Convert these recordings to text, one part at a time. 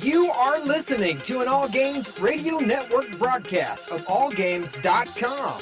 You are listening to an All Games Radio Network broadcast of allgames.com.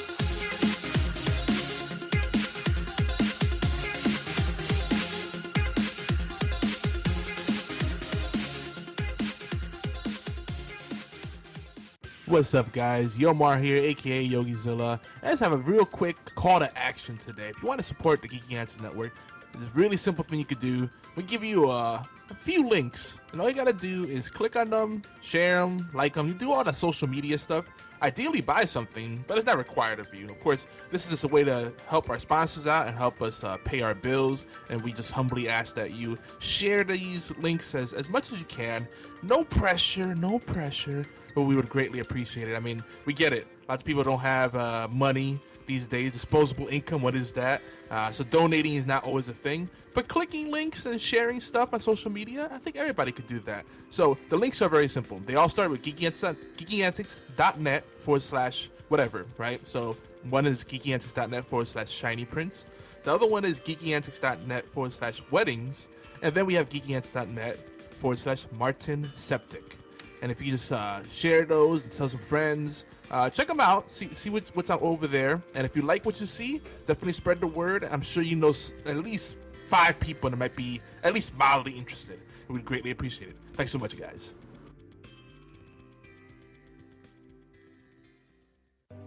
What's up, guys? Yomar here, aka YogiZilla. I just have a real quick call to action today. If you want to support the Geeky Answers Network, it's a really simple thing you could do. We give you a few links, and all you gotta do is click on them, share them, like them. You do all the social media stuff. Ideally, buy something, but it's not required of you. Of course, this is just a way to help our sponsors out and help us pay our bills. And we just humbly ask that you share these links as much as you can. No pressure, no pressure. But we would greatly appreciate it. I mean, we get it. Lots of people don't have money these days. Disposable income, what is that? So donating is not always a thing. But clicking links and sharing stuff on social media, I think everybody could do that. So the links are very simple. They all start with geekyantics.net/whatever, right? So one is geekyantics.net/shiny prints. The other one is geekyantics.net/weddings. And then we have geekyantics.net/Martin Septic. And if you just share those and tell some friends, check them out, see what's out over there. And if you like what you see, definitely spread the word. I'm sure you know at least 5 people that might be at least mildly interested. We'd greatly appreciate it. Thanks so much, guys.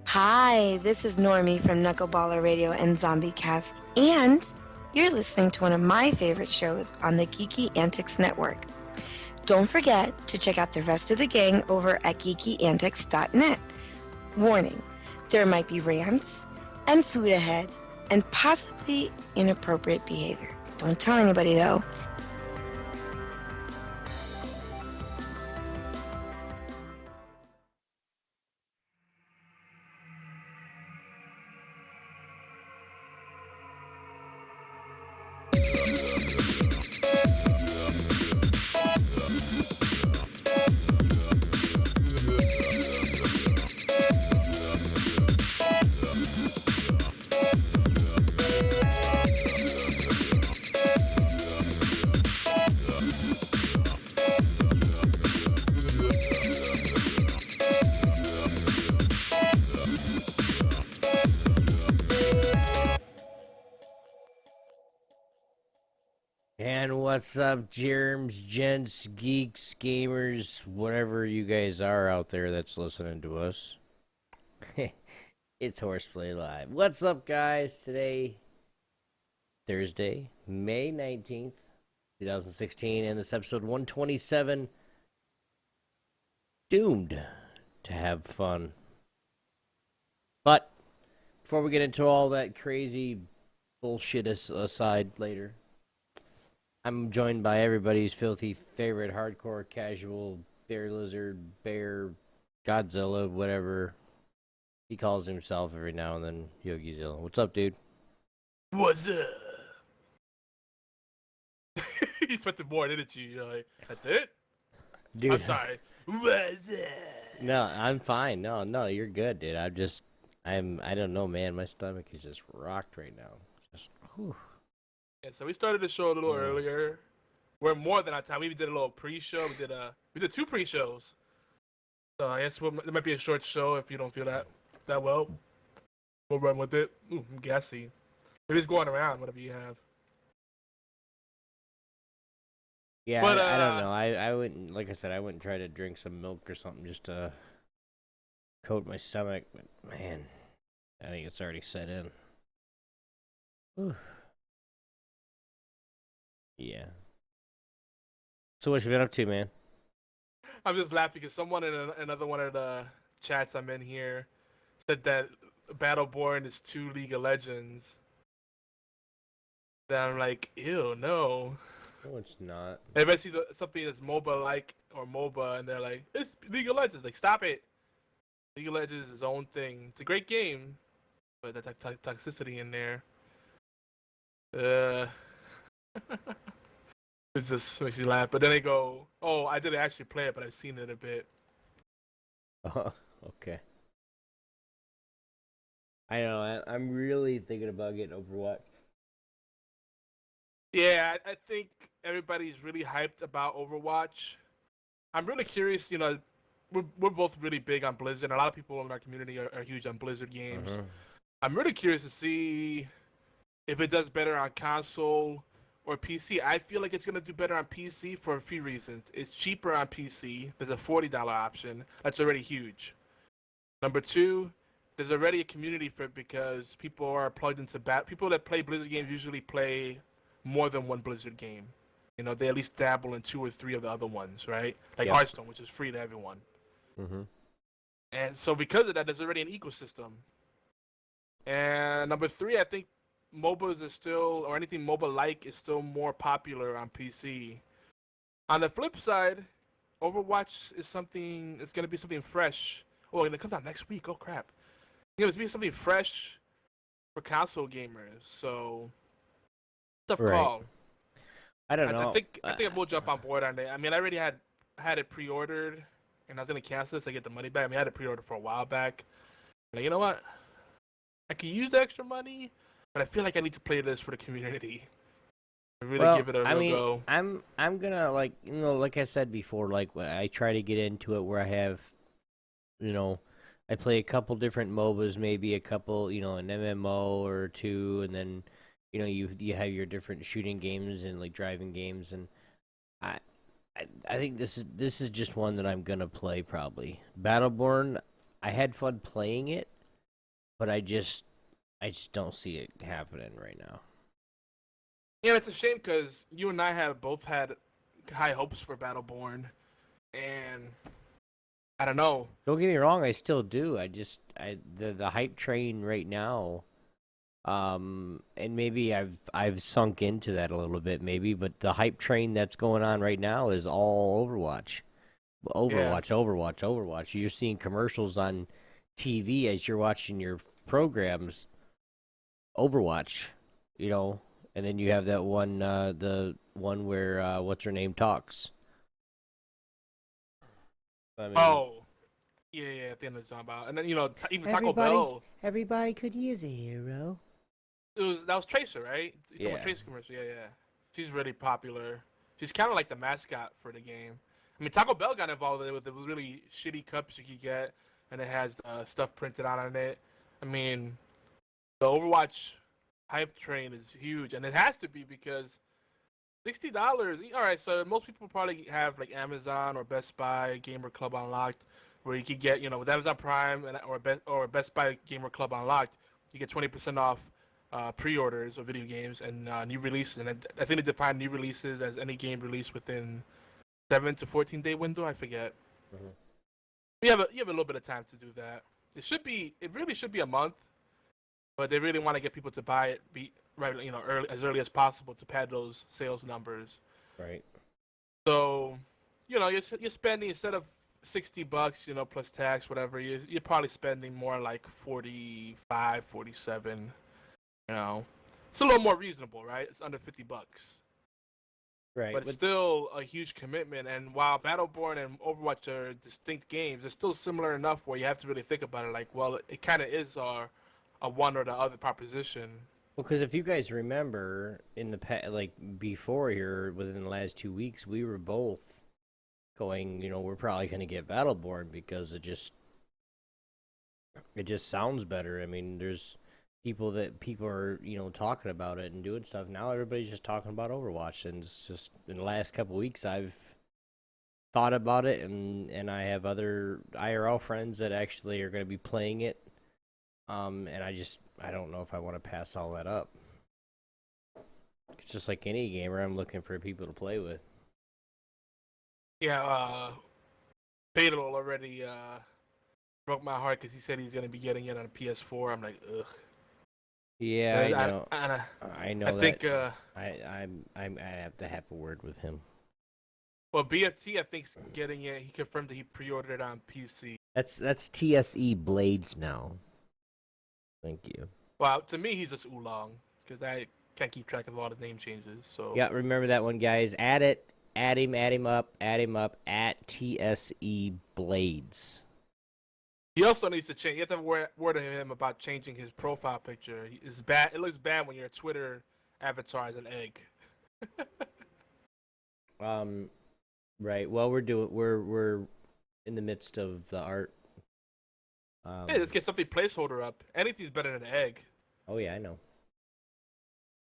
Hi, this is Normie from Knuckleballer Radio and Zombie Cast, and you're listening to one of my favorite shows on the Geeky Antics Network. Don't forget to check out the rest of the gang over at geekyantics.net. Warning, there might be rants and food ahead and possibly inappropriate behavior. Don't tell anybody though. And what's up, germs, gents, geeks, gamers, whatever you guys are out there that's listening to us. It's HorsePLAY Live. What's up, guys? Today, Thursday, May 19th, 2016, and this episode 127, doomed to have fun. But, before we get into all that crazy bullshit aside later, I'm joined by everybody's filthy favorite hardcore casual bear lizard, bear, Godzilla, whatever he calls himself every now and then, YogiZilla. What's up, dude? What's up? You put the board, didn't you? You're like, that's it? Dude, I'm sorry. What's up? No, I'm fine. No, you're good, dude. I don't know, man. My stomach is just rocked right now. Just, whew. Yeah, so we started the show a little earlier. We're more than our time. We even did a little pre-show. We did 2 pre-shows. So I guess it might be a short show if you don't feel that well. We'll run with it. Ooh, I'm gassy. Maybe it's going around, whatever you have. Yeah, But, I don't know. I wouldn't, like I said, I wouldn't try to drink some milk or something just to coat my stomach. But, man, I think it's already set in. Whew. Yeah. So what you been up to, man? I'm just laughing because someone in another one of the chats I'm in here said that Battleborn is 2 League of Legends. Then I'm like, ew, no. No, it's not. Everybody sees something that's MOBA-like or MOBA, and they're like, it's League of Legends. Like, stop it. League of Legends is its own thing. It's a great game, but that's toxicity in there. It just makes you laugh. But then they go, oh, I didn't actually play it, but I've seen it a bit. Okay. I know. I'm really thinking about getting Overwatch. Yeah, I think everybody's really hyped about Overwatch. I'm really curious. We're both really big on Blizzard. A lot of people in our community are huge on Blizzard games. I'm really curious to see if it does better on console or PC. I feel like it's gonna do better on PC for a few reasons. It's cheaper on PC. There's a $40 option. That's already huge. Number two, there's already a community for it because people are plugged into people that play Blizzard games usually play more than one Blizzard game. They at least dabble in 2 or 3 of the other ones, right? Like Hearthstone, which is free to everyone. And so because of that, there's already an ecosystem. And number 3, I think MOBAs are still, or anything MOBA-like, is still more popular on PC. On the flip side, Overwatch is something. It's gonna be something fresh. Oh, and it comes out next week. Oh crap! It's gonna be something fresh for console gamers. So tough call. I don't know. I think we'll jump on board on it. I mean, I already had it pre-ordered, and I was gonna cancel it so I get the money back. I mean, I had it pre-ordered for a while back. Like, you know what? I can use the extra money, but I feel like I need to play this for the community. Really give it a real go. I'm gonna like I said before, like I try to get into it where I have, I play a couple different MOBAs, maybe a couple, an MMO or 2, and then, you have your different shooting games and like driving games, and I think this is just one that I'm gonna play probably. Battleborn, I had fun playing it, but I just don't see it happening right now. Yeah, it's a shame because you and I have both had high hopes for Battleborn, and I don't know. Don't get me wrong, I still do. The hype train right now, and maybe I've sunk into that a little bit, maybe, but the hype train that's going on right now is all Overwatch. Overwatch. You're seeing commercials on TV as you're watching your programs. Overwatch, and then you have that one, the one where what's her name talks. I mean, yeah, at the end of the song about, and then even Taco Bell. Everybody could use a hero. That was Tracer, right? You talking about Tracer commercial? Yeah. She's really popular. She's kind of like the mascot for the game. I mean, Taco Bell got involved with the really shitty cups you could get, and it has stuff printed out on it. I mean, the Overwatch hype train is huge, and it has to be because $60. All right, so most people probably have like Amazon or Best Buy Gamer Club Unlocked, where you could get, with Amazon Prime or Best Buy Gamer Club Unlocked, you get 20% off pre-orders of video games and new releases. And I think they define new releases as any game released within 7 to 14-day window. I forget. You have a little bit of time to do that. It really should be a month. But they really want to get people to buy it, early as possible to pad those sales numbers. Right. So, you're spending, instead of $60, plus tax, whatever, you're probably spending more like 45, 47. It's a little more reasonable, right? It's under $50. Right. But it's still a huge commitment. And while Battleborn and Overwatch are distinct games, they're still similar enough where you have to really think about it. Like, well, it kind of is a one or the other proposition. Well, because if you guys remember, in the before here, within the last 2 weeks, we were both going, we're probably going to get Battleborn because it just sounds better. I mean, there's people are, talking about it and doing stuff. Now everybody's just talking about Overwatch, and it's just in the last couple of weeks I've thought about it, and I have other IRL friends that actually are going to be playing it. And I don't know if I want to pass all that up. It's just like any gamer, I'm looking for people to play with. Yeah, Fatal already broke my heart because he said he's going to be getting it on a PS4. I'm like, ugh. Yeah, I know. I think I have to have a word with him. Well, BFT, I think, is getting it. He confirmed that he pre-ordered it on PC. That's TSE Blades now. Thank you. Well, to me, he's just Oolong, because I can't keep track of all the name changes. So yeah, remember that one, guys. Add him up, at TSE Blades. He also needs to change. You have to have a word to him about changing his profile picture. It's bad. It looks bad when your Twitter avatar is an egg. Right. Well, we're in the midst of the art. Hey, let's get something placeholder up. Anything's better than egg. Oh yeah, I know.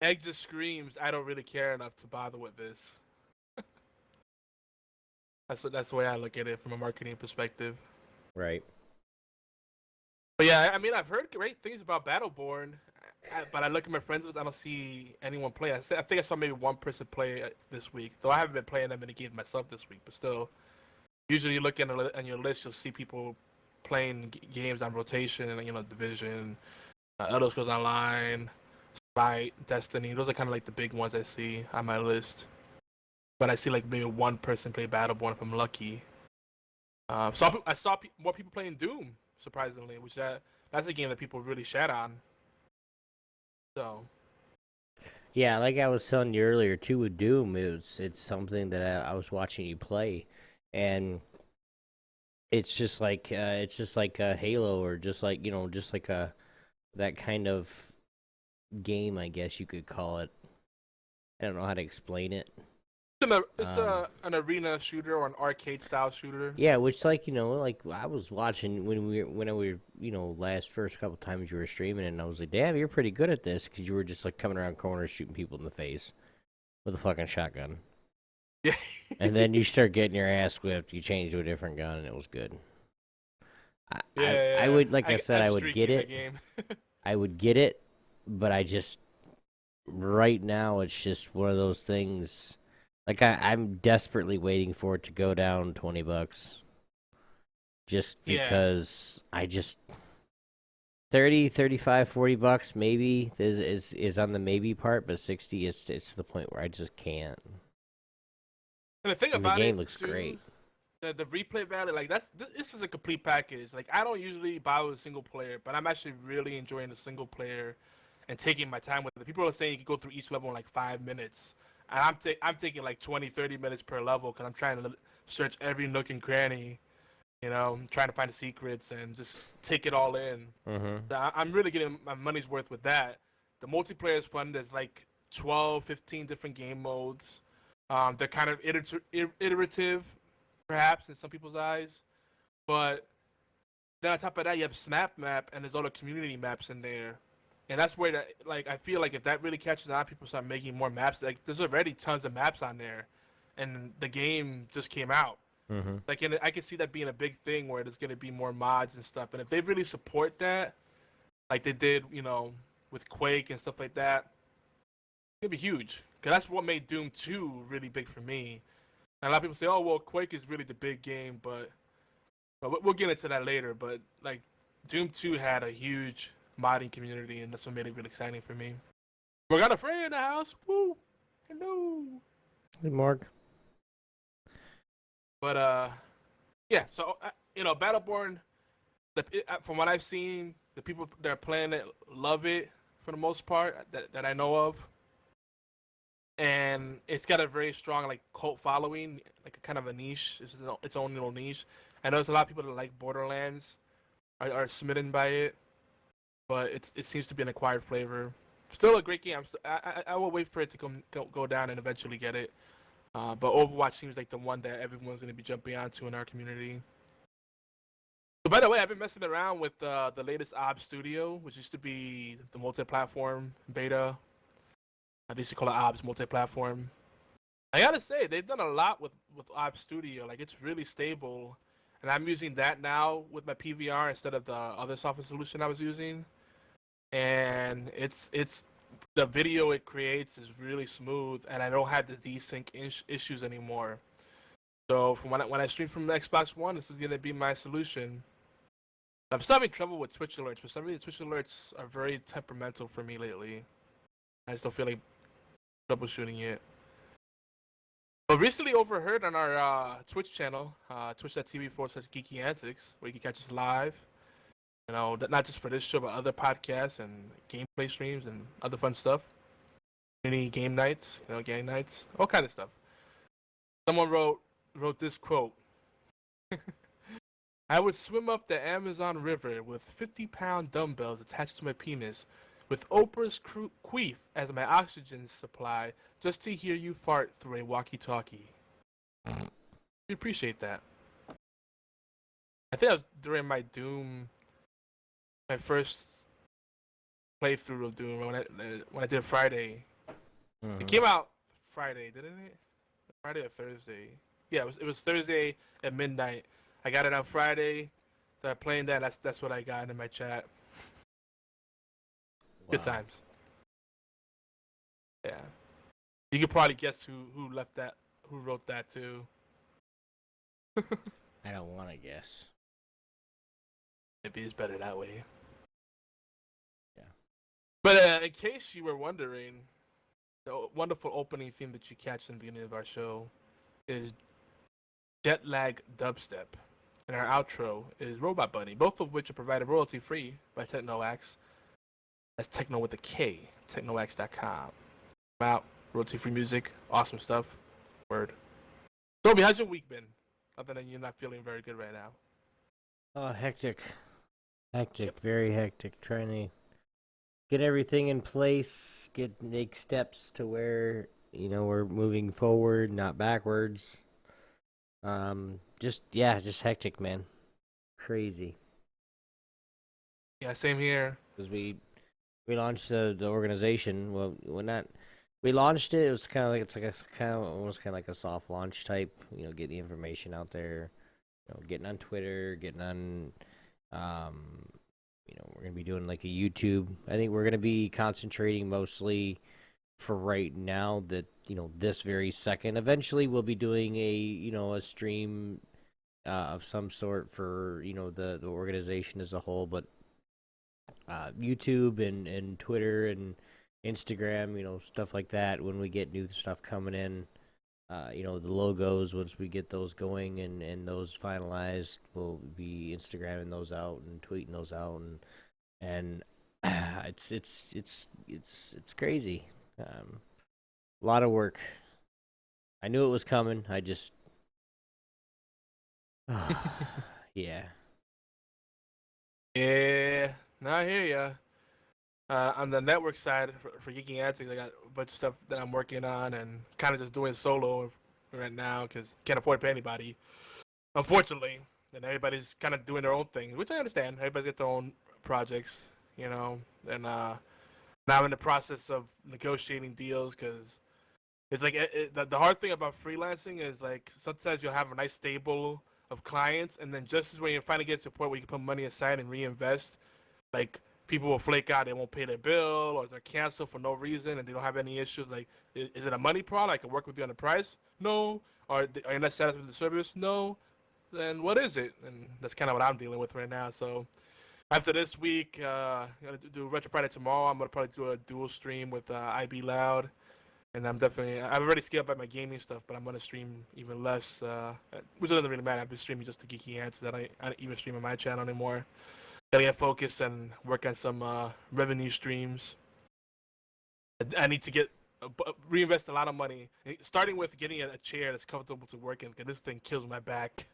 Egg just screams, I don't really care enough to bother with this. That's the way I look at it from a marketing perspective. Right. But yeah, I mean, I've heard great things about Battleborn, but I look at my friends list, I don't see anyone play. I think I saw maybe one person play this week, though I haven't been playing that many games myself this week. But still, usually you look on your list, you'll see people playing games on rotation, Division, Elder Scrolls Online, Sprite, Destiny. Those are kind of like the big ones I see on my list. But I see like maybe one person play Battleborn if I'm lucky. I saw more people playing Doom, surprisingly, which that's a game that people really shat on. So. Yeah, like I was telling you earlier too with Doom, it's something that I was watching you play, and it's just like a Halo, or just like that kind of game, I guess you could call it. I don't know how to explain it. It's an arena shooter or an arcade style shooter. Yeah, which like I was watching when we were last first couple times you were streaming, and I was like, damn, you're pretty good at this, because you were just like coming around corners shooting people in the face with a fucking shotgun. Yeah. And then you start getting your ass whipped. You change to a different gun, and it was good. I would, like I said, I would get it. I would get it, but I just right now it's just one of those things. Like, I'm desperately waiting for it to go down $20. Just because I just 30, 35, $40 maybe is on the maybe part, but 60 it's to the point where I just can't. And the thing about the game it looks too, great. The replay value, like this is a complete package. Like, I don't usually buy with a single player, but I'm actually really enjoying the single player and taking my time with it. People are saying you can go through each level in like 5 minutes. And I'm taking like 20, 30 minutes per level, because I'm trying to search every nook and cranny, trying to find the secrets and just take it all in. Mm-hmm. So I'm really getting my money's worth with that. The multiplayer is fun. There's like 12, 15 different game modes. They're kind of iterative, perhaps, in some people's eyes. But then on top of that, you have Snap Map, and there's all the community maps in there. And that's where I feel like if that really catches on, people start making more maps. Like, there's already tons of maps on there, and the game just came out. Mm-hmm. Like, and I can see that being a big thing where there's gonna be more mods and stuff. And if they really support that, like they did, with Quake and stuff like that, it's gonna be huge. Cause that's what made Doom 2 really big for me. And a lot of people say, "Oh, well, Quake is really the big game," but we'll get into that later. But like, Doom 2 had a huge modding community, and that's what made it really exciting for me. We got a friend in the house. Woo! Hello. Hey, Mark. But yeah. So Battleborn. From what I've seen, the people that are playing it love it for the most part that I know of, and it's got a very strong like cult following, like a kind of a niche. It's its own little niche. I know there's a lot of people that like Borderlands are smitten by it. But it seems to be an acquired flavor. Still a great game. I will wait for it to go down and eventually get it. But Overwatch seems like the one that everyone's going to be jumping onto in our community. So, by the way, I've been messing around with the latest OBS Studio, which used to be the multi-platform beta. I used to call it OBS multi-platform. I gotta say, they've done a lot with OBS Studio. Like, it's really stable. And I'm using that now with my PVR instead of the other software solution I was using. And it's the video it creates is really smooth, and I don't have the desync issues anymore. So from when I stream from the Xbox One, this is gonna be my solution. I'm still having trouble with Twitch alerts. For some reason, Twitch alerts are very temperamental for me lately. I just don't feel like troubleshooting it. But recently overheard on our Twitch channel, twitch.tv/Geeky Antics, where you can catch us live. Not just for this show, but other podcasts and gameplay streams and other fun stuff. Mini game nights, game nights, all kind of stuff. Someone wrote this quote. I would swim up the Amazon River with 50-pound dumbbells attached to my penis, with Oprah's queef as my oxygen supply, just to hear you fart through a walkie-talkie. We appreciate that. I think that was during my Doom, my first playthrough of Doom when I did Friday. It came out Friday, didn't it? Friday or Thursday? Yeah, it was Thursday at midnight. I got it on Friday, so I'm playing that. That's what I got in my chat. Good times. Yeah, you could probably guess who wrote that too. I don't want to guess. Maybe it's better that way. Yeah. But in case you were wondering, the wonderful opening theme that you catch in the beginning of our show is Jet Lag Dubstep. And our outro is Robot Bunny, both of which are provided royalty-free by TechnoAxe. That's Techno with a K, technoaxe.com. Out, royalty-free music, awesome stuff. Word. Toby, how's your week been? Other than you're not feeling very good right now. Oh, hectic. Very hectic. Trying to get everything in place, make steps to where, we're moving forward, not backwards. Just hectic, man. Crazy. Yeah, same here. Because we launched the organization. Well, we launched it. It was kind of like a soft launch type. Get the information out there. Getting on Twitter, getting on. We're gonna be doing like a YouTube. I think we're gonna be concentrating mostly for right now. That this very second. Eventually, we'll be doing a stream of some sort for the organization as a whole. But YouTube and Twitter and Instagram, stuff like that. When we get new stuff coming in, the logos, once we get those going and those finalized, we'll be Instagramming those out and tweeting those out, and it's crazy. A lot of work. I knew it was coming. I just, yeah. Yeah, no, I hear ya. On the network side for Geeking Antics, I got a bunch of stuff that I'm working on and kind of just doing solo right now because can't afford to pay anybody, unfortunately. And everybody's kind of doing their own thing, which I understand. Everybody's got their own projects, and now I'm in the process of negotiating deals because it's like the hard thing about freelancing is like sometimes you'll have a nice stable of clients, and then just as when you finally get to a point where you can put money aside and reinvest, like people will flake out, they won't pay their bill, or they're canceled for no reason, and they don't have any issues. Like, is it a money problem? I can work with you on the price? No. Or are you not satisfied with the service? No. Then what is it? And that's kind of what I'm dealing with right now. So after this week, I'm gonna do Retro Friday tomorrow. I'm gonna probably do a dual stream with IB Loud. And I've already scaled back my gaming stuff, but I'm gonna stream even less, which doesn't really matter. I've been streaming just the geeky answers. I don't even stream on my channel anymore. Gotta get focused and work on some revenue streams. I need to reinvest a lot of money, starting with getting a chair that's comfortable to work in, because this thing kills my back.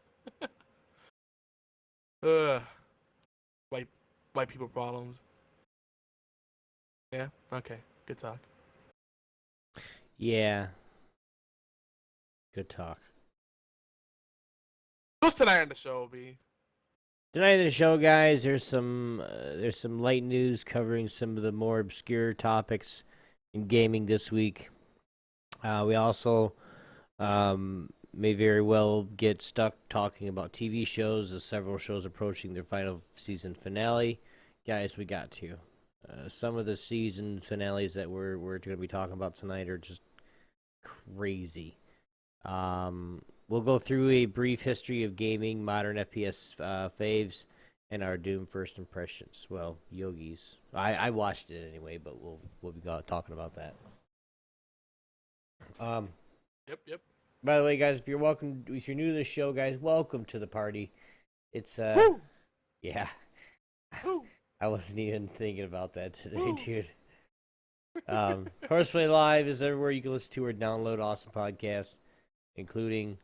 White people problems. Yeah. Okay. Good talk. Yeah. Good talk. What's tonight on the show, B? Tonight on the show, guys, there's some light news covering some of the more obscure topics in gaming this week. We also may very well get stuck talking about TV shows as several shows approaching their final season finale. Guys, we got to. Some of the season finales that we're going to be talking about tonight are just crazy. We'll go through a brief history of gaming, modern FPS faves, and our Doom first impressions. Well, Yogi's. I watched it anyway, but we'll be talking about that. Yep. By the way, guys, if you're new to the show, guys, welcome to the party. It's Woo! Yeah. Woo! I wasn't even thinking about that today, dude. HorsePLAY Live is everywhere you can listen to or download awesome podcasts, including,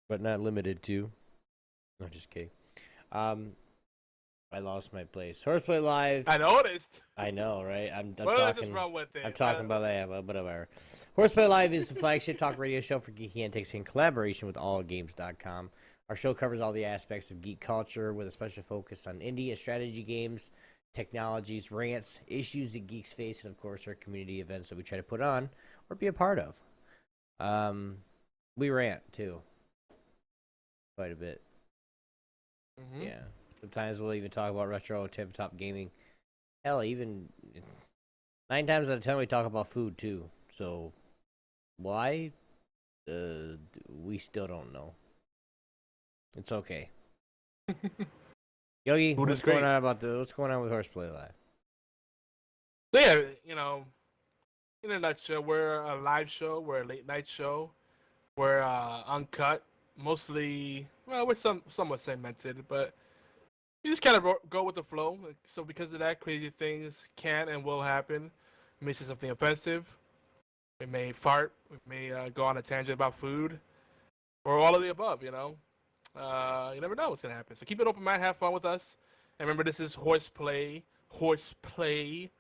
but not limited to. No, just kidding. I lost my place. HorsePLAY Live. I noticed. I know, right? I'm What did I just talking. run with it? I'm talking about that, but whatever. HorsePLAY Live is the flagship talk radio show for geeky antics in collaboration with AllGames.com. Our show covers all the aspects of geek culture with a special focus on indie and strategy games, technologies, rants, issues that geeks face, and of course our community events that we try to put on or be a part of. We rant too, quite a bit. Mm-hmm. Yeah. Sometimes we'll even talk about retro tabletop gaming. Hell, even 9 times out of 10 we talk about food too. So why? We still don't know. It's okay. Yogi, Food what's is great. going on what's going on with HorsePLAY Live? So yeah, in a nutshell, we're a live show. We're a late night show. We're uncut, mostly. Well, we're somewhat segmented, but you just kind of go with the flow. So because of that, crazy things can and will happen. We may say something offensive. We may fart. We may go on a tangent about food, or all of the above. You never know what's gonna happen. So keep it open mind. Have fun with us. And remember, this is HorsePLAY. HorsePLAY.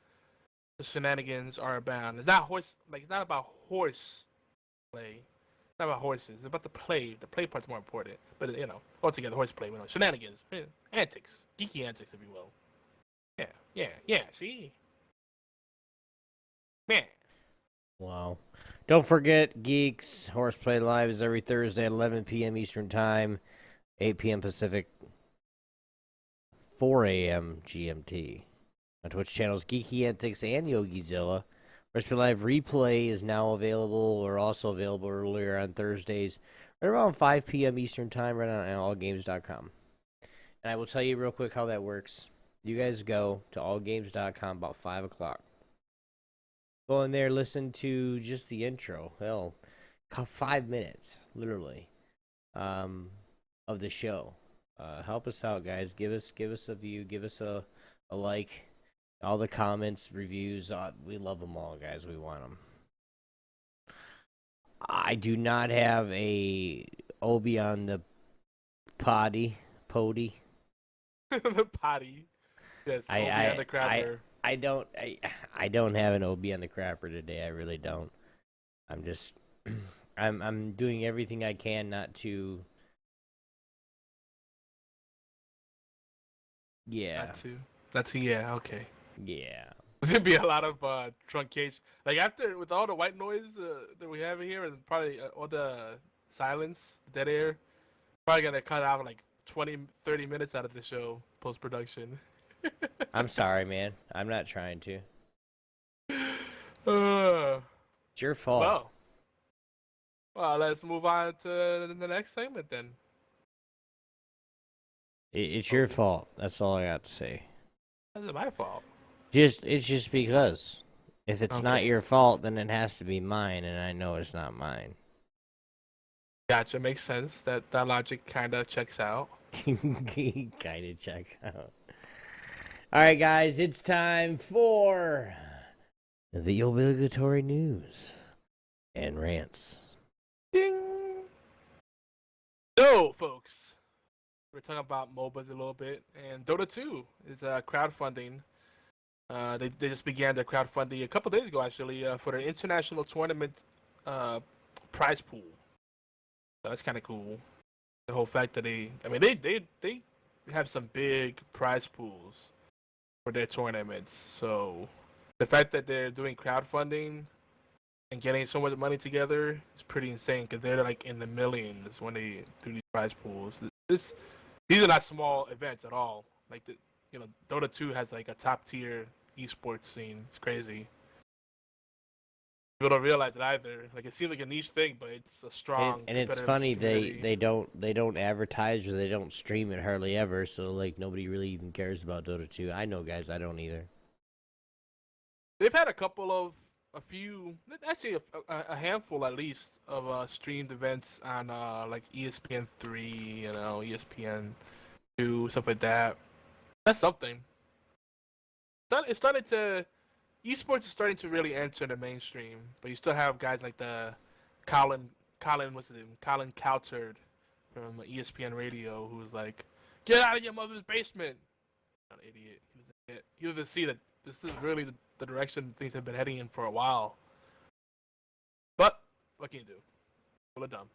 The shenanigans are abound. It's not it's not about horse play. It's not about horses. It's about the play. The play part's more important. But altogether, HorsePLAY. Shenanigans, antics, geeky antics, if you will. Yeah. See, man. Wow. Don't forget, geeks, HorsePLAY Live is every Thursday at 11 p.m. Eastern Time, 8 p.m. Pacific, 4 a.m. GMT. On Twitch channels Geeky Antics and YogiZilla. HorsePLAY Live replay is now available, or also available earlier on Thursdays, right around 5 p.m. Eastern Time, right on allgames.com. And I will tell you real quick how that works. You guys go to allgames.com about 5 o'clock. Go in there, listen to just the intro. Hell, 5 minutes, literally, of the show. Help us out, guys. Give us a view. Give us a like. All the comments, reviews, we love them all, guys. We want them. I do not have a Obi on the pody. The potty. Yes, Obi on the crapper. I don't have an OB on the crapper today. I really don't. I'm just I'm doing everything I can not to. Yeah. Yeah. Okay. Yeah. There's gonna be a lot of truncation. Like with all the white noise that we have here, and probably all the silence, dead air, probably gonna cut out like 20-30 minutes out of the show post production. I'm sorry, man. I'm not trying to. It's your fault. Well, let's move on to the next segment then. It's your fault. That's all I got to say. That's my fault. It's just because. If it's not Okay. your fault, then it has to be mine, and I know it's not mine. Gotcha, makes sense. That logic kind of checks out. Kind of check out. All right, guys, it's time for the obligatory news and rants. Ding! So, folks, we're talking about MOBAs a little bit, and Dota 2 is crowdfunding. They just began their crowdfunding a couple days ago, actually, for their international tournament prize pool. So that's kind of cool. The whole fact that they have some big prize pools for their tournaments. So the fact that they're doing crowdfunding and getting so much money together is pretty insane, because they're like in the millions when they do these prize pools. These are not small events at all. Like Dota 2 has like a top tier esports scene. It's crazy. People don't realize it either. Like, it seems like a niche thing, but it's a strong. And it's funny they don't advertise or they don't stream it hardly ever. So like nobody really even cares about Dota 2. I know, guys. I don't either. They've had a few, actually a handful at least of streamed events on like ESPN3, ESPN2, stuff like that. That's something. It's starting to. Esports is starting to really enter the mainstream, but you still have guys like the Colin Cowherd from ESPN Radio, who's like, "Get out of your mother's basement! Not an idiot. He doesn't see that this is really the direction things have been heading in for a while. But what can you do? Well, they're dumb.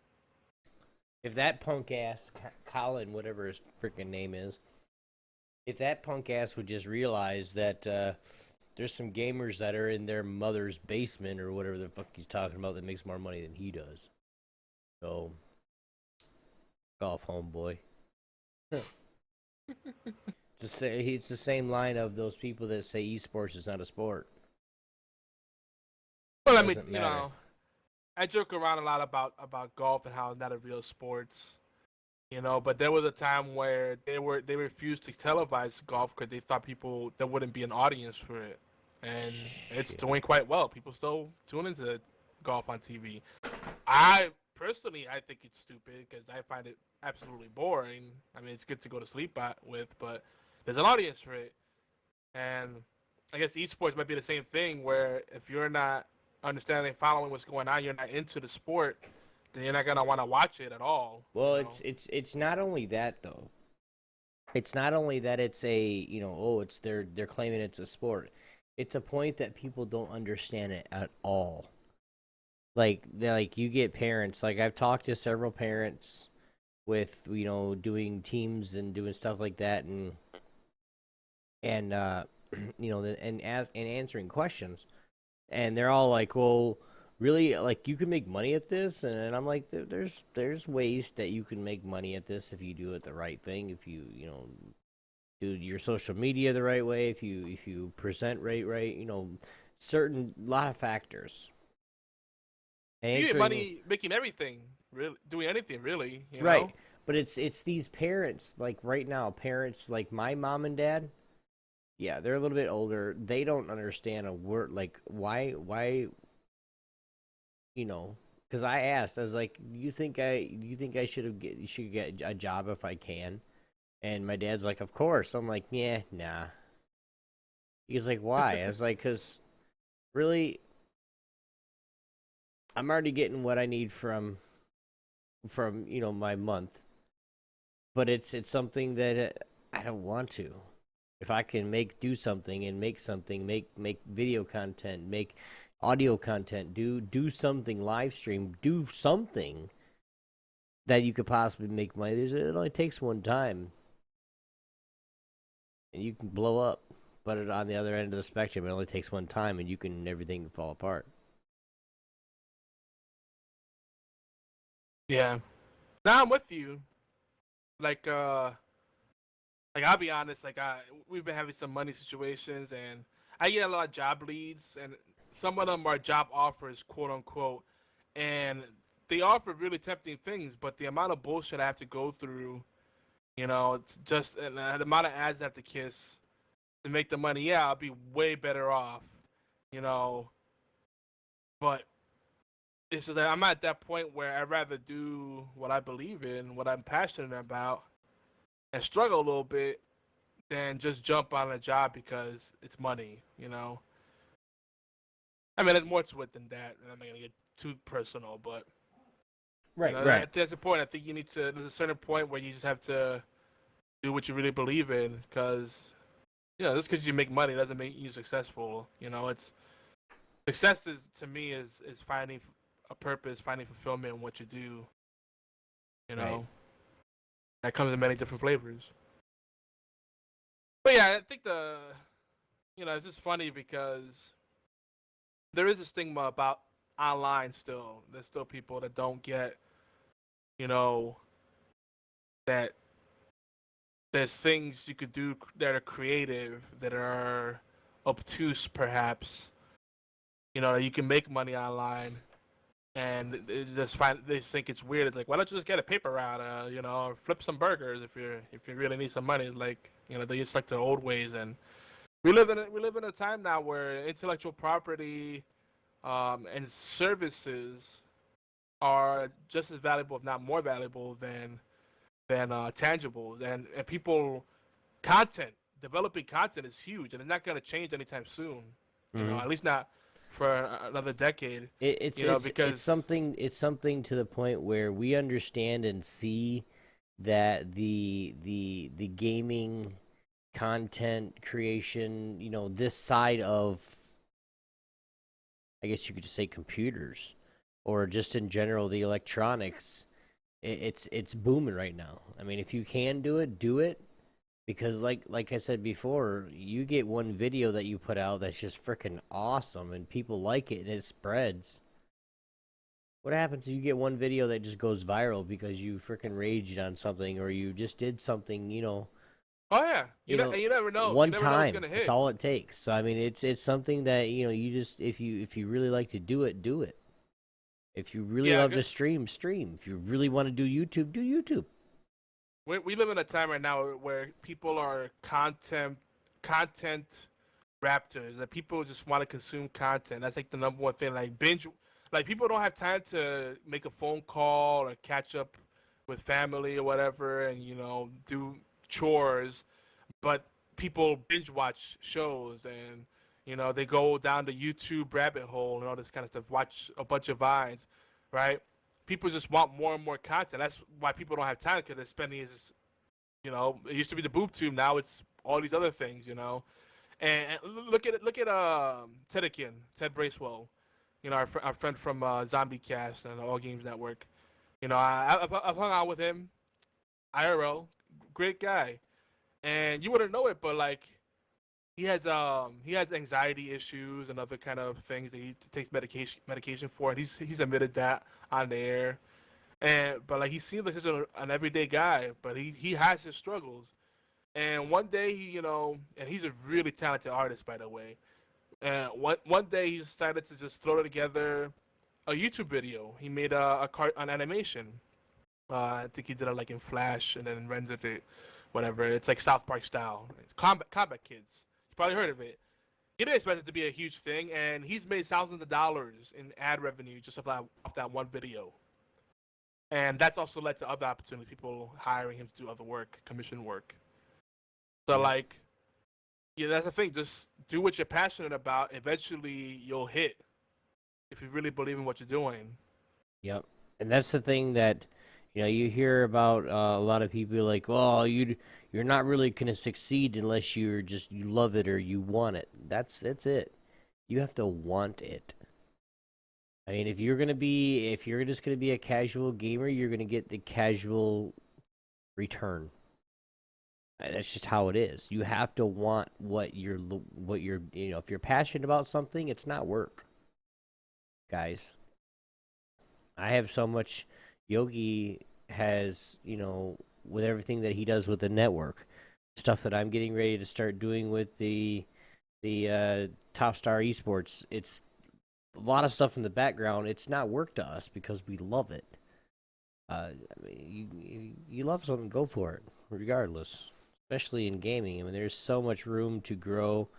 If that punk ass Colin, whatever his freaking name is, if that punk ass would just realize that there's some gamers that are in their mother's basement or whatever the fuck he's talking about that makes more money than he does. So, golf, homeboy. To say it's the same line of those people that say esports is not a sport. Well, I mean, you know, I joke around a lot about golf and how it's not a real sports, you know. But there was a time where they refused to televise golf because they thought there wouldn't be an audience for it, and it's doing quite well. People still tune into golf on TV. I think it's stupid because I find it absolutely boring. I mean, it's good to go to sleep with, but there's an audience for it, and I guess esports might be the same thing where if you're not understanding, following what's going on, you're not into the sport, then you're not gonna want to watch it at all. Well, it's not only that though. It's not only that it's a it's they're claiming it's a sport. It's a point that people don't understand it at all. Like you get parents. Like I've talked to several parents with doing teams and doing stuff like that, and and answering questions. And they're all like, well, really, like, you can make money at this? And I'm like, there's ways that you can make money at this if you do it the right thing, if you, do your social media the right way, if you present right, certain lot of factors. And you get money making everything, really, doing anything, really, right. know? But it's these parents, like right now, parents like my mom and dad. Yeah, they're a little bit older. They don't understand a word, like, why, because I asked, I was like, you think I should get a job if I can? And my dad's like, of course. I'm like, yeah, nah. He's like, why? I was like, because really, I'm already getting what I need from my month. But it's something that I don't want to. If I can make video content, make audio content, do something, live stream, do something that you could possibly make money. It only takes one time, and you can blow up. But on the other end of the spectrum, it only takes one time, and everything can fall apart. Yeah, now I'm with you. Like I'll be honest, we've been having some money situations, and I get a lot of job leads, and some of them are job offers, quote unquote, and they offer really tempting things, but the amount of bullshit I have to go through, it's just and the amount of ads I have to kiss to make the money. Yeah, I'll be way better off, but it's just that I'm at that point where I'd rather do what I believe in, what I'm passionate about, and struggle a little bit than just jump on a job because it's money, I mean, there's more to it than that, and I'm not going to get too personal, but... Right. There's a point. I think there's a certain point where you just have to do what you really believe in, because, just because you make money doesn't make you successful, Success to me is finding a purpose, finding fulfillment in what you do, Right. That comes in many different flavors. But yeah, I think it's just funny because there is a stigma about online still. There's still people that don't get, that there's things you could do that are creative, that are obtuse perhaps, that you can make money online. And they think it's weird. It's like, why don't you just get a paper route, or flip some burgers if you really need some money? It's like, they just like the old ways. And we live in a time now where intellectual property and services are just as valuable, if not more valuable, than tangibles. And people, developing content is huge, and it's not going to change anytime soon. Mm-hmm. At least not for another decade. Because it's something to the point where we understand and see that the gaming content creation, this side of, I guess you could just say, computers, or just in general the electronics, it's booming right now. I mean, if you can do it, do it, because like I said before, you get one video that you put out that's just freaking awesome and people like it and it spreads. What happens if you get one video that just goes viral because you freaking raged on something, or you just did something, Oh yeah, you never know. One you never time. know it's It's all it takes. So I mean, it's something that you just, if you really like to do it, do it. If you really love to stream. If you really want to do YouTube, do YouTube. We live in a time right now where people are content raptors. That people just want to consume content. That's like the number one thing. Like binge. Like people don't have time to make a phone call or catch up with family or whatever, and do chores. But people binge watch shows, and they go down the YouTube rabbit hole and all this kind of stuff. Watch a bunch of vines, right? People just want more and more content. That's why people don't have time, because they're spending it used to be the boob tube, now it's all these other things, And look at Ted Bracewell, our friend from Zombie Cast and All Games Network. I've hung out with him, IRL, great guy, and you wouldn't know it, but like he has anxiety issues and other kind of things that he takes medication for, and he's admitted that on the air. But like he seems like he's an everyday guy, but he has his struggles. And one day and he's a really talented artist, by the way. And one day he decided to just throw together a YouTube video. He made an animation. I think he did it like in Flash and then rendered it, whatever. It's like South Park style. It's Combat Kids. You probably heard of it. He didn't expect it to be a huge thing, and he's made thousands of dollars in ad revenue just off that one video. And that's also led to other opportunities, people hiring him to do other work, commission work. So that's the thing. Just do what you're passionate about. Eventually, you'll hit if you really believe in what you're doing. Yep, and that's the thing that you hear about a lot of people like, oh, you're not really gonna succeed unless you love it or you want it. That's it. You have to want it. I mean, if you're just gonna be a casual gamer, you're gonna get the casual return. That's just how it is. You have to want what you're if you're passionate about something, it's not work, guys. I have so much. Yogi has, with everything that he does with the network, stuff that I'm getting ready to start doing with the Top Star Esports. It's a lot of stuff in the background. It's not work to us because we love it. I mean, you love something, go for it, regardless. Especially in gaming. I mean, there's so much room to grow.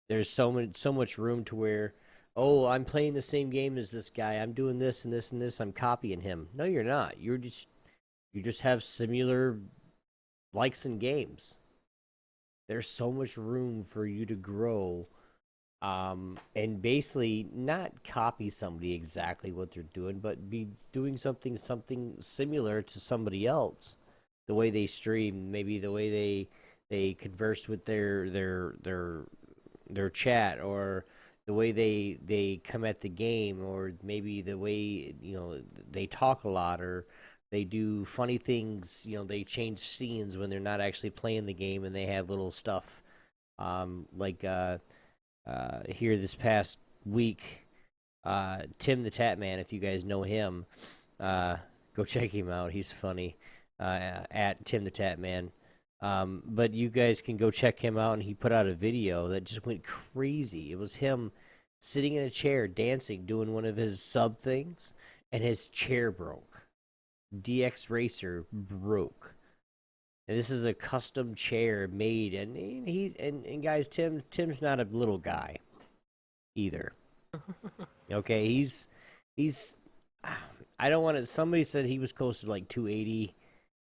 There's so much room to where, oh, I'm playing the same game as this guy. I'm doing this and this and this. I'm copying him. No, you're not. You just have similar likes in games. There's so much room for you to grow, and basically not copy somebody exactly what they're doing, but be doing something similar to somebody else. The way they stream, maybe the way they converse with their chat, or the way they come at the game, or maybe the way they talk a lot, or they do funny things. They change scenes when they're not actually playing the game, and they have little stuff here this past week. Tim the Tatman, if you guys know him, go check him out. He's funny. At Tim the Tatman. But you guys can go check him out, and he put out a video that just went crazy. It was him sitting in a chair, dancing, doing one of his sub things, and his chair broke. DX Racer broke. And this is a custom chair made, and guys, Tim's not a little guy either. Okay, he's I don't want to. Somebody said he was close to like 280.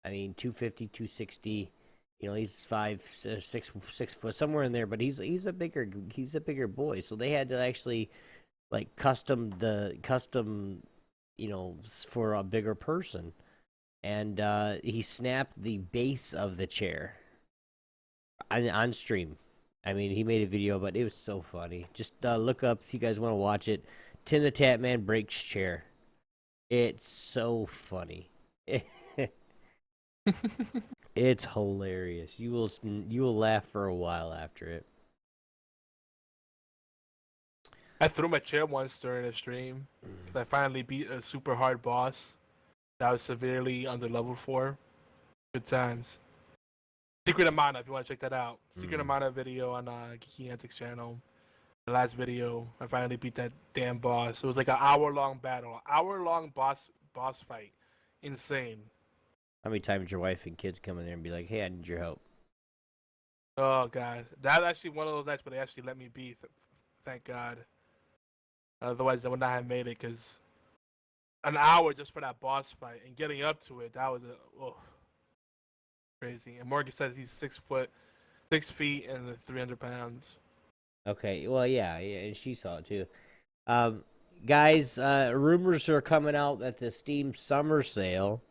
I mean, 250, 260. He's 6 foot, somewhere in there. But he's a bigger boy. So they had to actually like custom, for a bigger person. And he snapped the base of the chair. on stream. I mean, he made a video, but it was so funny. Just look up if you guys want to watch it. Tim the Tatman breaks chair. It's so funny. It's hilarious. You will laugh for a while after it. I threw my chair once during a stream. I finally beat a super hard boss that was severely under level 4. Good times. Secret of Mana, if you want to check that out. Secret of Mana video on Geeky Antics channel. The last video, I finally beat that damn boss. It was like an hour-long battle. Hour-long boss fight. Insane. How many times your wife and kids come in there and be like, hey, I need your help? Oh, God. That's actually one of those nights where they actually let me be. Thank God. Otherwise, I would not have made it, because an hour just for that boss fight and getting up to it, that was crazy. And Morgan says he's 6 feet and 300 pounds. Okay, well, yeah, and she saw it too. Guys, rumors are coming out that the Steam Summer Sale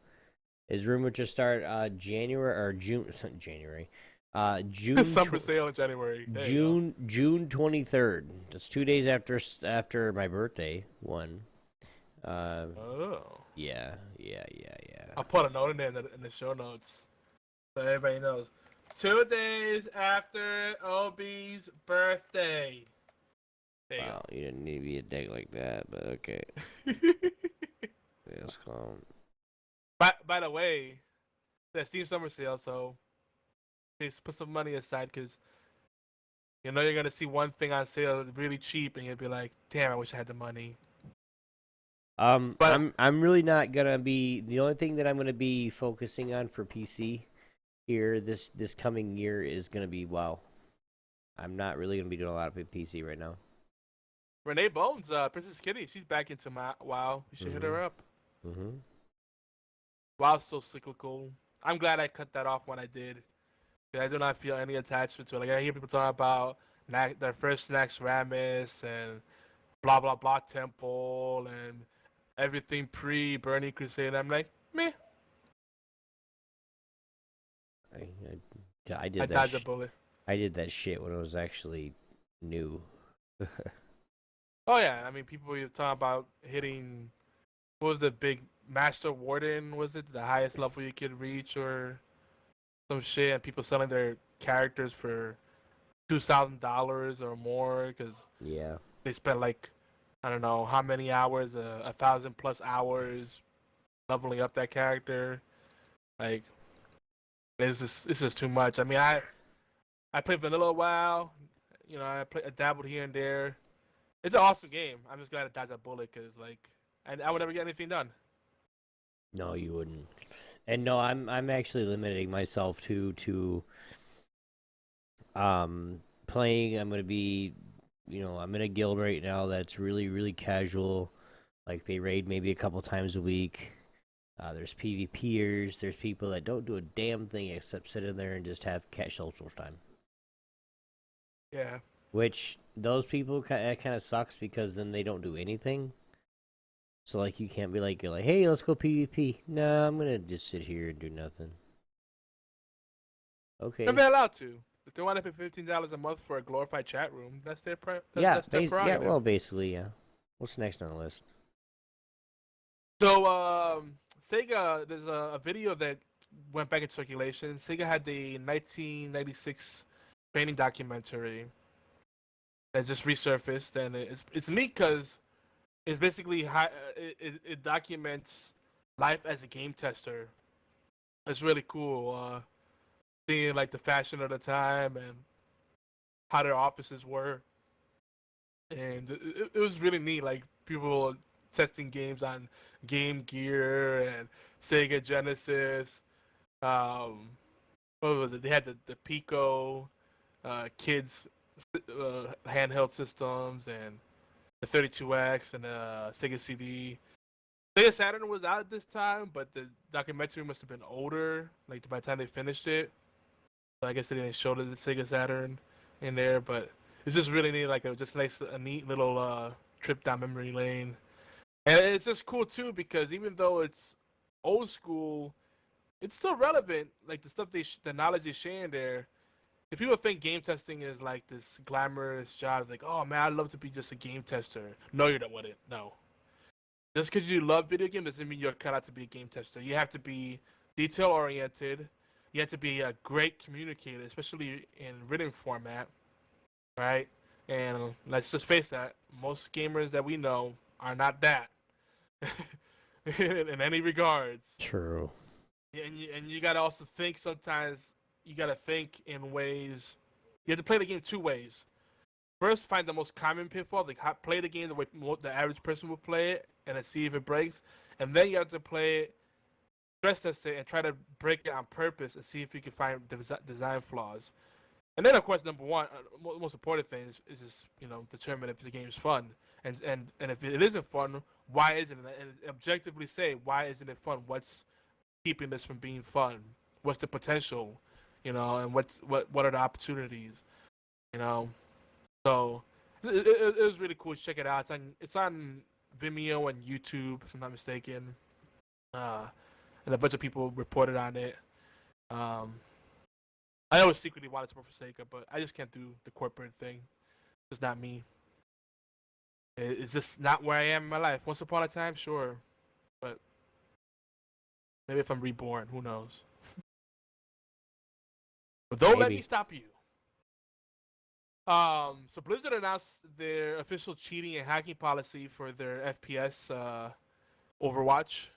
is rumored to start January or June. January. June. Summer sale in January. June 23rd. That's 2 days after my birthday. Yeah. I'll put a note in there in the show notes so everybody knows. 2 days after OB's birthday. Wow, you didn't need to be a dick like that, but okay. It's calm. By the way, the Steam Summer Sale, so just put some money aside, because you know you're gonna see one thing on sale really cheap, and you'll be like, "Damn, I wish I had the money." But I'm really not gonna be. The only thing that I'm gonna be focusing on for PC here this coming year is gonna be WoW. I'm not really gonna be doing a lot of PC right now. Renee Bones, Princess Kitty, she's back into WoW. You should hit her up. WoW's so cyclical. I'm glad I cut that off when I did. I do not feel any attachment to it. Like, I hear people talking about their first Naxxramas and blah blah blah temple and everything pre Burning Crusade. I'm like, meh. I did dodged a bullet. I did that shit when it was actually new. Oh yeah, I mean, people were talking about hitting. What was the big Master Warden? Was it the highest level you could reach, or some shit? And people selling their characters for $2,000 or more because they spent like, I don't know how many hours, 1,000+ hours leveling up that character. Like, it's just too much. I mean, I played vanilla a while. You know, I dabbled here and there. It's an awesome game. I'm just glad to dodge that bullet, because like I would never get anything done. No, you wouldn't. And no, I'm actually limiting myself to playing. I'm gonna be, I'm in a guild right now that's really, really casual. Like, they raid maybe a couple times a week. There's PvPers. There's people that don't do a damn thing except sit in there and just have cash social time. Yeah. Which, those people, kind of sucks, because then they don't do anything. So, like, you can't be like, you're like, hey, let's go PvP. No, I'm gonna just sit here and do nothing. Okay. They're allowed to. If they want to pay $15 a month for a glorified chat room, that's their that's their prerogative. Yeah, well, basically, yeah. What's next on the list? So, SEGA, there's a video that went back into circulation. SEGA had the 1996 training documentary that just resurfaced, and it's neat because it's basically it documents life as a game tester. It's really cool, seeing like the fashion of the time and how their offices were, and it was really neat. Like, people testing games on Game Gear and Sega Genesis. What was it? They had the Pico kids handheld systems, and the 32X, and the Sega CD. Sega Saturn was out at this time, but the documentary must have been older, like by the time they finished it. So I guess they didn't show the Sega Saturn in there, but it's just really neat, like a neat little trip down memory lane. And it's just cool too, because even though it's old school, it's still relevant. Like, the stuff the knowledge they share in there if people think game testing is like this glamorous job, like, oh man, I'd love to be just a game tester. No, you don't want it. No. Just because you love video games doesn't mean you're cut out to be a game tester. You have to be detail oriented. You have to be a great communicator, especially in written format, right? And let's just face that, most gamers that we know are not that in any regards. True. And you gotta also think sometimes. You gotta think in ways. You have to play the game two ways. First, find the most common pitfall. Like play the game the way the average person would play it, and then see if it breaks. And then you have to play it, stress test it, and try to break it on purpose and see if you can find design flaws. And then, of course, number one, most important thing is just determine if the game is fun. And if it isn't fun, why isn't it? And objectively say why isn't it fun? What's keeping this from being fun? What's the potential? And what are the opportunities? So it was really cool. Check it out. It's on Vimeo and YouTube, if I'm not mistaken. And a bunch of people reported on it. I always secretly wanted to work for SEGA, but I just can't do the corporate thing. It's not me. It's just not where I am in my life. Once upon a time, sure, but maybe if I'm reborn, who knows? But don't let me stop you. So Blizzard announced their official cheating and hacking policy for their FPS Overwatch.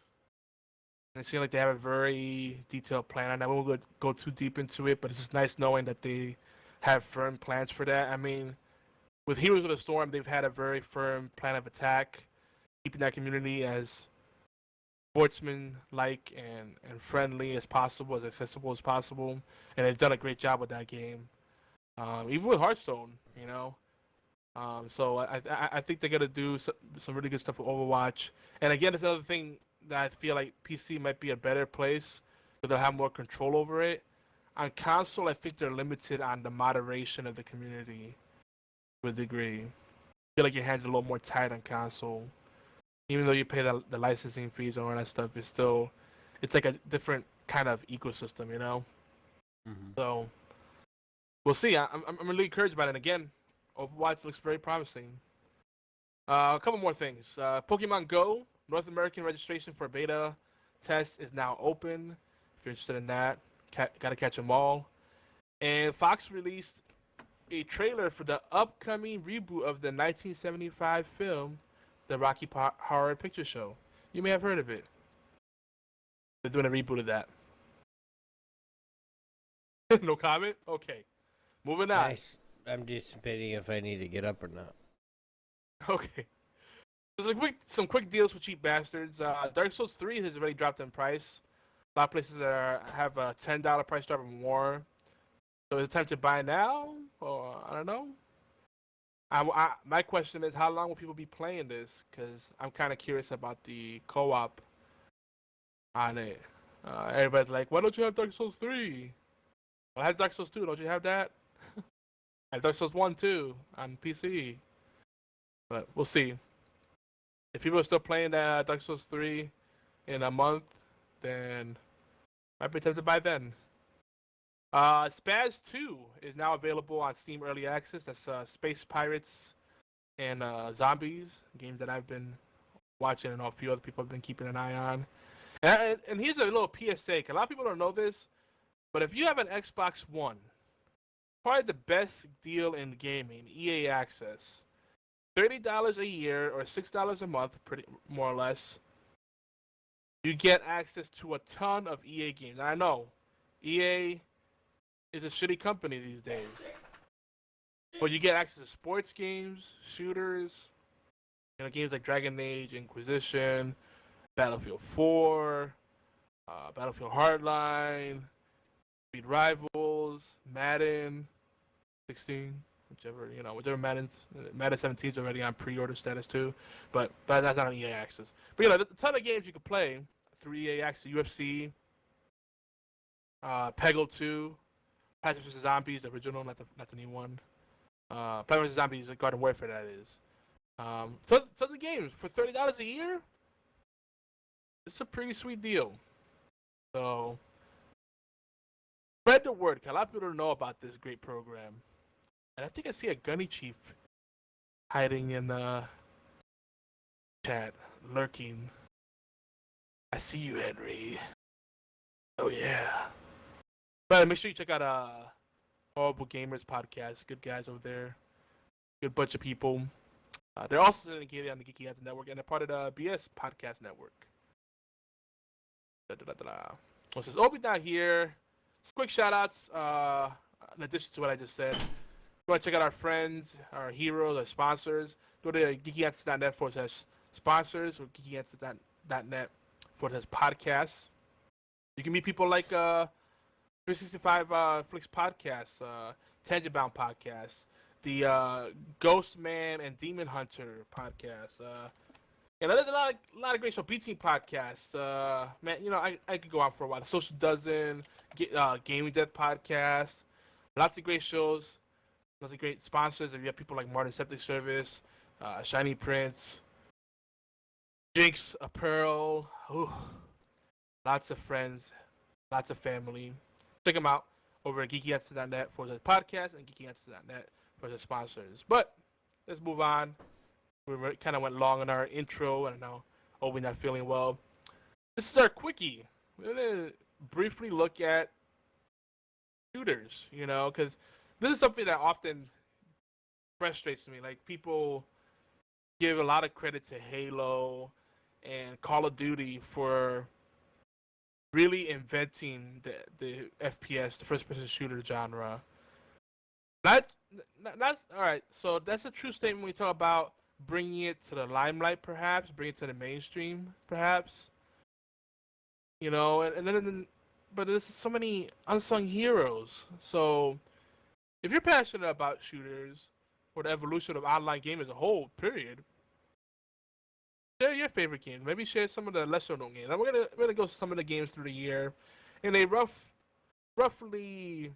And it seems like they have a very detailed plan on that. We won't go too deep into it, but it's just nice knowing that they have firm plans for that. I mean, with Heroes of the Storm, they've had a very firm plan of attack, keeping that community as sportsman-like and friendly as possible, as accessible as possible. And they've done a great job with that game. Even with Hearthstone, so I think they're gonna do some really good stuff with Overwatch. And again, it's another thing that I feel like PC might be a better place, because they'll have more control over it. On console, I think they're limited on the moderation of the community to a degree. I feel like your hands are a little more tight on console, even though you pay the licensing fees and all that stuff. It's like a different kind of ecosystem, Mm-hmm. So. We'll see. I'm really encouraged by it. And again, Overwatch looks very promising. A couple more things. Pokemon Go, North American registration for beta test is now open. If you're interested in that, gotta catch them all. And Fox released a trailer for the upcoming reboot of the 1975 film, The Rocky Horror Picture Show. You may have heard of it. They're doing a reboot of that. No comment? Okay. Moving on. Nice. I'm anticipating if I need to get up or not. Okay. There's some quick deals for cheap bastards. Dark Souls 3 has already dropped in price. A lot of places have a $10 price drop or more. So is it time to buy now? Or I don't know. My question is, how long will people be playing this? Because I'm kind of curious about the co-op on it. Everybody's like, why don't you have Dark Souls 3? Well, I have Dark Souls 2. Don't you have that? I have Dark Souls 1 too on PC. But we'll see. If people are still playing that Dark Souls 3 in a month, then might be time to buy then. Spaz 2 is now available on Steam Early Access. That's Space Pirates and Zombies, games that I've been watching and a few other people have been keeping an eye on. And here's a little PSA. A lot of people don't know this, but if you have an Xbox One, probably the best deal in gaming, EA Access. $30 a year or $6 a month, pretty more or less. You get access to a ton of EA games. I know, EA is a shitty company these days. But you get access to sports games, shooters, games like Dragon Age, Inquisition, Battlefield 4, Battlefield Hardline, Speed Rivals, Madden 16, whichever Madden 17 is already on pre-order status too, but that's not on EA Access. But a ton of games you can play through EA Access. UFC, Peggle 2, Plants vs Zombies, the original, not the new one. Plants vs Zombies, Garden Warfare, that is. Tons of games for $30 a year. It's a pretty sweet deal. So, Spread the word. 'Cause a lot of people don't know about this great program. And I think I see a Gunny Chief hiding in the chat, lurking. I see you, Henry. Oh, yeah. But make sure you check out Horrible Gamers podcast. Good guys over there. Good bunch of people. They're also syndicated on the Geeky Hands Network, and they're part of the BS Podcast Network. Well, since Obi's not here, just quick shout-outs, in addition to what I just said. Go and check out our friends, our heroes, our sponsors. Go to geekyantsys.net/sponsors or geekyantsys.net/podcasts. You can meet people like 365 Flicks Podcast, Tangent Bound Podcast, the Ghost Man and Demon Hunter Podcast. And there's a lot of great shows. B-Team Podcast. Man, I could go on for a while. The Social Dozen, Gaming Death Podcast. Lots of great shows. Lots of great sponsors. If you have people like Martin Septic Service, Shiny Prince, Jinx Apparel. Ooh. Lots of friends. Lots of family. Check them out over at geekyantsys.net for the podcast and geekyantsys.net for the sponsors. But let's move on. We kind of went long on our intro, and now we're not feeling well. This is our quickie. We're going to briefly look at shooters, because this is something that often frustrates me. Like, people give a lot of credit to Halo and Call of Duty for really inventing the FPS, the first-person shooter genre. That's all right. So that's a true statement when we talk about bringing it to the limelight, perhaps, bring it to the mainstream, perhaps. But there's so many unsung heroes. So if you're passionate about shooters or the evolution of online game as a whole, period, share your favorite games. Maybe share some of the lesser-known games. And we're gonna go some of the games through the year in a roughly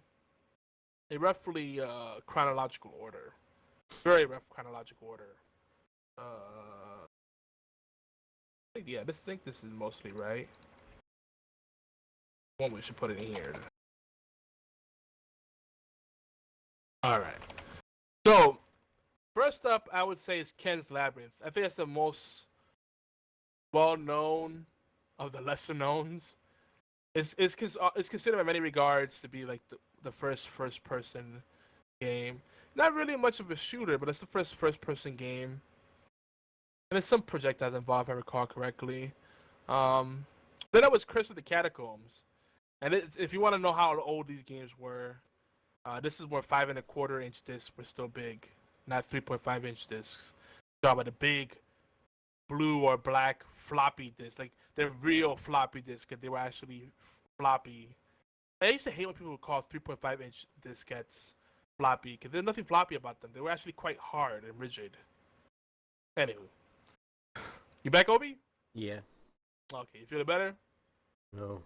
chronological order. Very rough chronological order. I think this is mostly right. One we should put it in here. All right. So first up, I would say is Ken's Labyrinth. I think that's the most well-known of the lesser-knowns. It's considered in many regards to be like the first-person game. Not really much of a shooter, but it's the first-person game. And there's some projectiles involved, if I recall correctly. Then I was Curse of the Catacombs. And if you want to know how old these games were, this is where 5 1/4-inch discs were still big, not 3.5-inch discs. Talk about the big blue or black floppy discs, like they're real floppy discs, because they were actually floppy. I used to hate when people would call 3.5-inch diskettes floppy, because there's nothing floppy about them. They were actually quite hard and rigid. Anyway. You back, Obi? Yeah. Okay, you feeling better? No.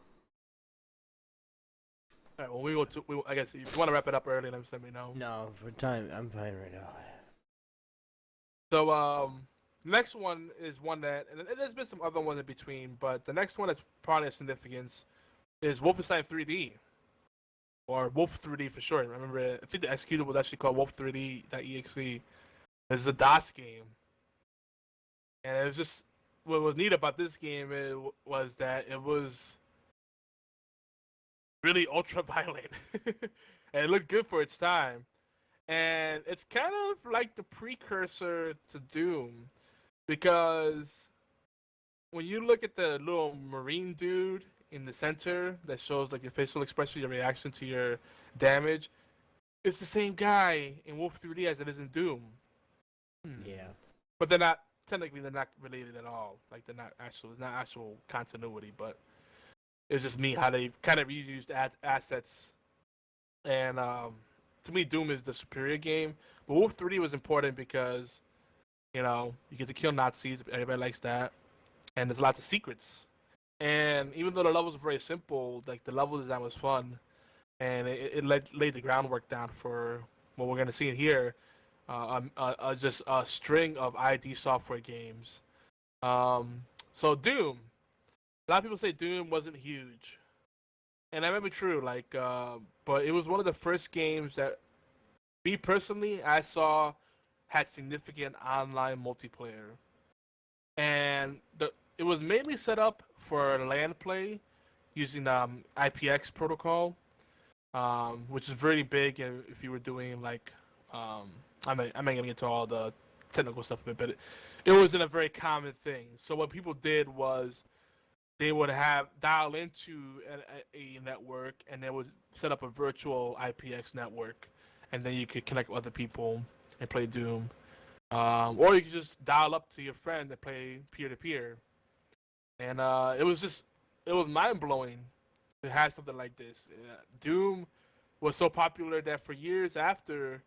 All right, well, I guess if you want to wrap it up early, just let me know. No, for time, I'm fine right now. So, next one is one that, and there's been some other ones in between, but the next one that's probably of significance is Wolfenstein 3D. Or Wolf 3D for short. Remember, I think the executable was actually called Wolf 3D.exe. This is a DOS game. And it was just, what was neat about this game was that it was really ultra violent. And it looked good for its time. And it's kind of like the precursor to Doom. Because when you look at the little marine dude in the center that shows like your facial expression, your reaction to your damage, it's the same guy in Wolf 3D as it is in Doom. Yeah. But they're not related at all. Like it's not actual continuity, but it's just neat how they kind of reused assets. And to me, Doom is the superior game. But Wolf 3D was important because, you get to kill Nazis. Everybody likes that. And there's lots of secrets. And even though the levels are very simple, like the level design was fun. And it laid the groundwork down for what we're going to see in here. Just a string of ID software games. So Doom. A lot of people say Doom wasn't huge. And that may be true. But it was one of the first games that me personally I saw had significant online multiplayer, and it was mainly set up for LAN play using IPX protocol, which is very big. If you were doing I'm not gonna get into all the technical stuff of it, but it wasn't a very common thing. So what people did was they would have dial into a network, and they would set up a virtual IPX network, and then you could connect with other people and play Doom. Or you could just dial up to your friend and play peer to peer. And it was mind blowing to have something like this. Doom was so popular that for years after,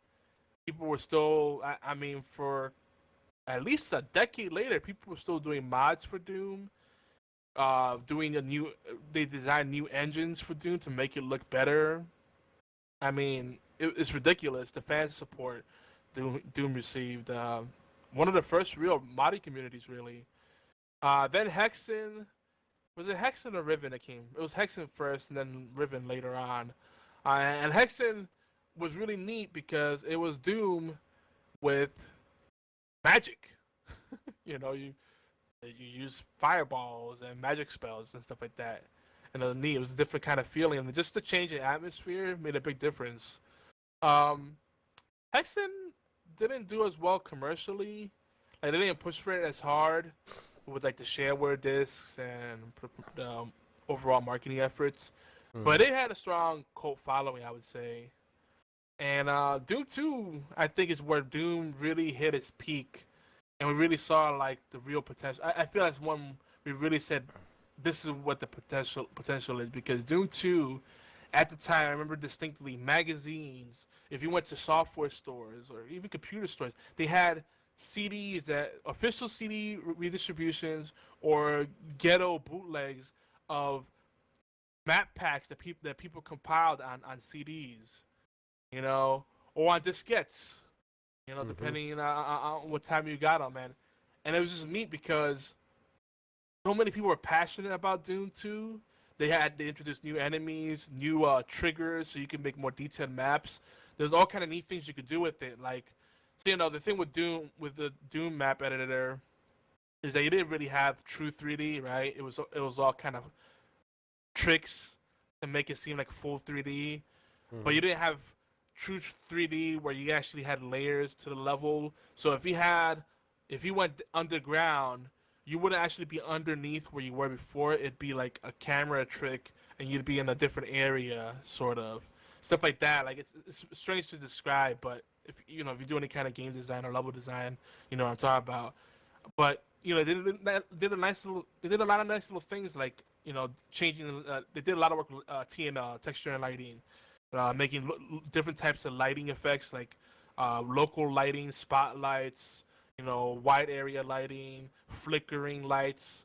people were still, I mean, for at least a decade later, people were still doing mods for Doom. They designed new engines for Doom to make it look better. I mean, it's ridiculous. The fan support Doom received. One of the first real modding communities, really. Then Hexen, was it Hexen or Riven that came? It was Hexen first, and then Riven later on. And Hexen was really neat because it was Doom with magic. you know, you use fireballs and magic spells and stuff like that. And it was neat. It was a different kind of feeling. And just the change in atmosphere made a big difference. Hexen didn't do as well commercially. Like, they didn't push for it as hard with like the shareware discs and overall marketing efforts. But it had a strong cult following, I would say. And Doom 2, I think, is where Doom really hit its peak. And we really saw like the real potential. I feel that's one we really said this is what the potential is, because Doom 2, at the time, I remember distinctly, magazines, if you went to software stores or even computer stores, they had CDs, that official CD redistributions or ghetto bootlegs of map packs that people compiled on CDs, or on diskettes, depending on what time you got them, man. And it was just neat because so many people were passionate about Doom 2. They introduced new enemies, new triggers, so you can make more detailed maps. There's all kind of neat things you could do with it. The thing with Doom, with the Doom map editor, is that you didn't really have true 3D, right? It was all kind of tricks to make it seem like full 3D, but you didn't have true 3D where you actually had layers to the level. So if you went underground, you wouldn't actually be underneath where you were before. It'd be like a camera trick, and you'd be in a different area, sort of stuff like that. Like, it's strange to describe, but if you do any kind of game design or level design, you know what I'm talking about. But they did a lot of nice little things, like changing. They did a lot of work with texture and lighting, making different types of lighting effects, like local lighting, spotlights, wide area lighting, flickering lights,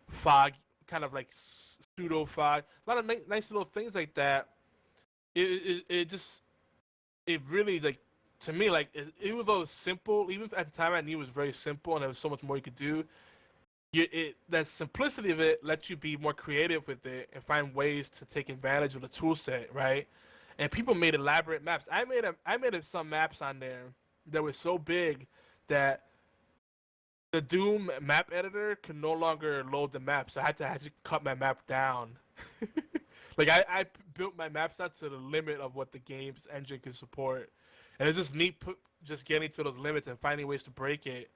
fog, kind of like pseudo fog. A lot of nice little things like that. It really, like, to me, like, even though it's simple, even at the time I knew it was very simple and there was so much more you could do. That simplicity of it lets you be more creative with it and find ways to take advantage of the tool set, right? And people made elaborate maps. I made some maps on there that were so big that the Doom map editor could no longer load the map, so I had to actually cut my map down. Like, I built my maps out to the limit of what the game's engine could support, and it's just neat just getting to those limits and finding ways to break it.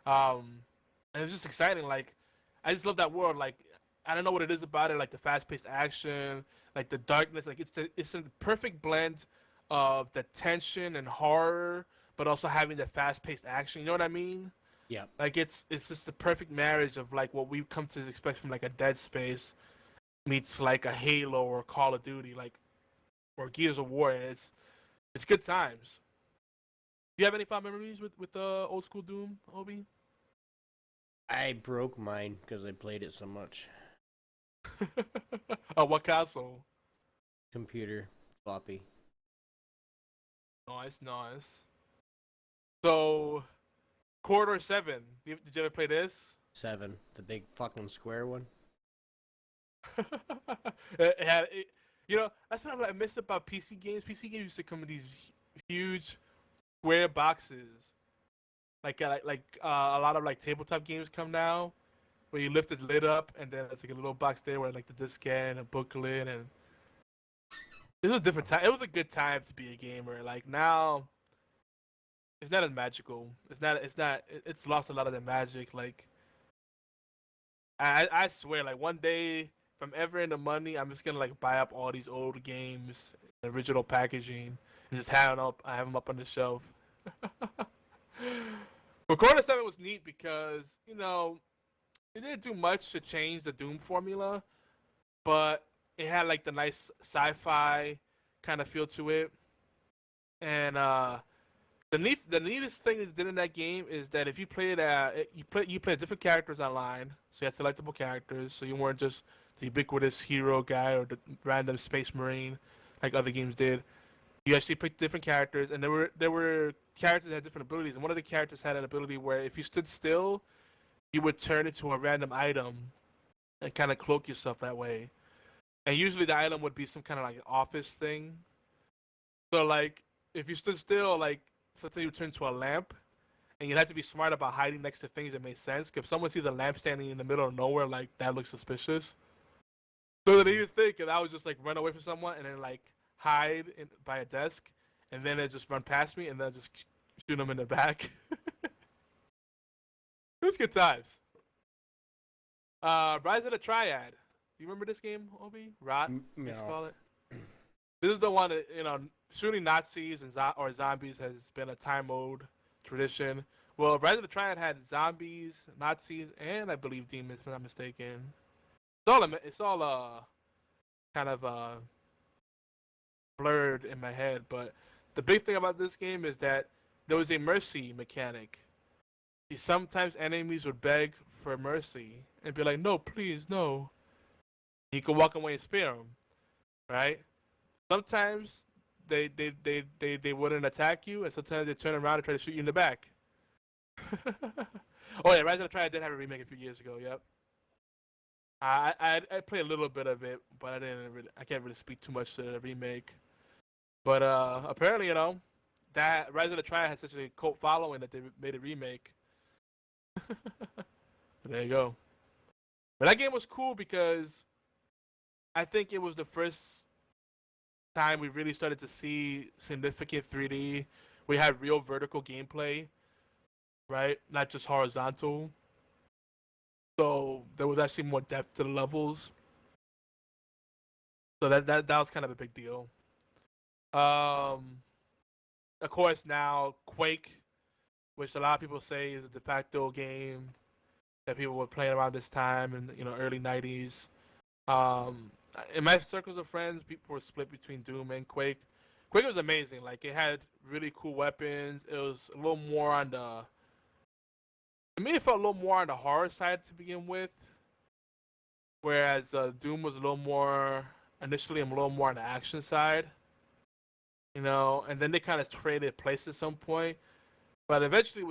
And it's just exciting. Like, I just love that world. Like, I don't know what it is about it, like the fast-paced action, like the darkness. Like, it's a perfect blend of the tension and horror, but also having the fast-paced action. You know what I mean? Yeah. Like, it's just the perfect marriage of like what we've come to expect from like a Dead Space meets like a Halo or Call of Duty, like, or Gears of War. And it's good times. Do you have any fond memories with the old school Doom, Obi? I broke mine because I played it so much. What console? Computer, floppy. Nice. So, Corridor 7. Did you ever play this? 7, the big fucking square one. That's what I miss about PC games. PC games used to come in these huge square boxes, a lot of like tabletop games come now, where you lift the lid up and then it's like a little box there where like the diskette and a booklet, and it was a different time. It was a good time to be a gamer. Like now, it's not as magical. It's lost a lot of the magic. Like I swear, like one day, if I'm ever in the money, I'm just gonna like buy up all these old games, original packaging, and just have them up on the shelf. But Corner 7 was neat because it didn't do much to change the Doom formula, but it had like the nice sci-fi kind of feel to it, and the neatest thing that did in that game is that if you played you played different characters online, so you had selectable characters, so you weren't just the ubiquitous hero guy or the random space marine like other games did. You actually picked different characters, and there were characters that had different abilities, and one of the characters had an ability where if you stood still, you would turn into a random item and kind of cloak yourself that way. And usually the item would be some kind of like office thing. So like if you stood still, like something you would turn into a lamp, and you'd have to be smart about hiding next to things that make sense. If someone sees a lamp standing in the middle of nowhere, like that looks suspicious. So the neatest thing, cause I would just like run away from someone and then like hide by a desk, and then they just run past me, and then just shoot them in the back. It was good times. Rise of the Triad. Do you remember this game, Obi? Rot, let's call it. This is the one that, shooting Nazis or zombies has been a time mode tradition. Well, Rise of the Triad had zombies, Nazis, and I believe demons, if I'm not mistaken. It's all kind of blurred in my head, but the big thing about this game is that there was a mercy mechanic. Sometimes enemies would beg for mercy and be like, "No, please, no." You could walk away and spare them, right? Sometimes they wouldn't attack you, and sometimes they turn around and try to shoot you in the back. Oh yeah, Rise of the Triad did have a remake a few years ago. Yep. I played a little bit of it, but I can't really speak too much to the remake. But apparently, that Rise of the Triad has such a cult following that they made a remake. There you go. But that game was cool because I think it was the first time we really started to see significant 3D. We had real vertical gameplay, right? Not just horizontal. So there was actually more depth to the levels. So that was kind of a big deal. Of course, now Quake, which a lot of people say is a de facto game that people were playing around this time in early 90s. In my circles of friends, people were split between Doom and Quake. Quake was amazing. Like, it had really cool weapons. It was a little more on the... To me, it felt a little more on the horror side to begin with. Whereas Doom was initially a little more on the action side. And then they kind of traded places at some point. But eventually,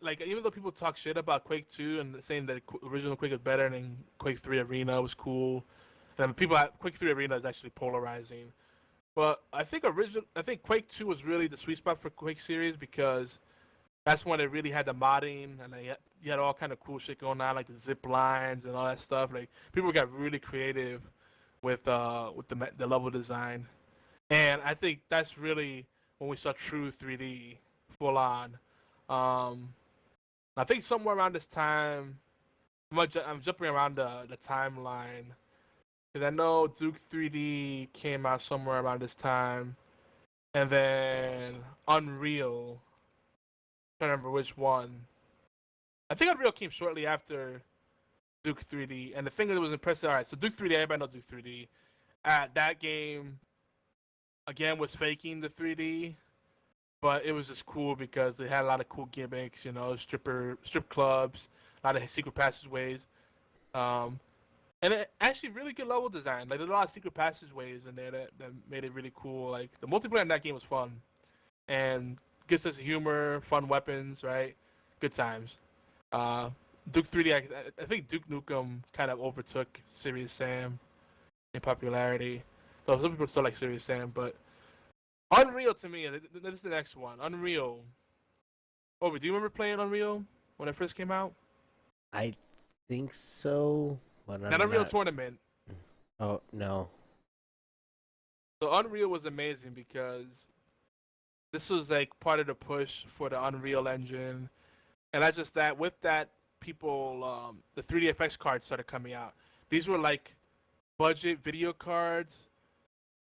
even though people talk shit about Quake 2 and saying that original Quake was better than Quake 3 Arena was cool, and Quake 3 Arena is actually polarizing. But I think Quake 2 was really the sweet spot for Quake series because that's when it really had the modding and you had all kind of cool shit going on, like the zip lines and all that stuff. Like people got really creative with the level design, and I think that's really when we saw true 3D. Full on. I think somewhere around this time, I'm jumping around the timeline because I know Duke 3D came out somewhere around this time, and then Unreal. I don't remember which one. I think Unreal came shortly after Duke 3D, and the thing that was impressive. All right, so Duke 3D, everybody knows Duke 3D. That game again was faking the 3D. But it was just cool because they had a lot of cool gimmicks, strip clubs, a lot of secret passageways, and it actually really good level design. Like there's a lot of secret passageways in there that made it really cool. Like the multiplayer in that game was fun, and good sense of humor, fun weapons, right? Good times. Duke 3D. I think Duke Nukem kind of overtook Serious Sam in popularity. Though some people still like Serious Sam, but Unreal to me. This is the next one. Unreal. Oh, do you remember playing Unreal when it first came out? I think so, but Not Unreal Tournament. Oh no. So Unreal was amazing because this was like part of the push for the Unreal Engine, and not just that. With that, people, the 3DFX cards started coming out. These were like budget video cards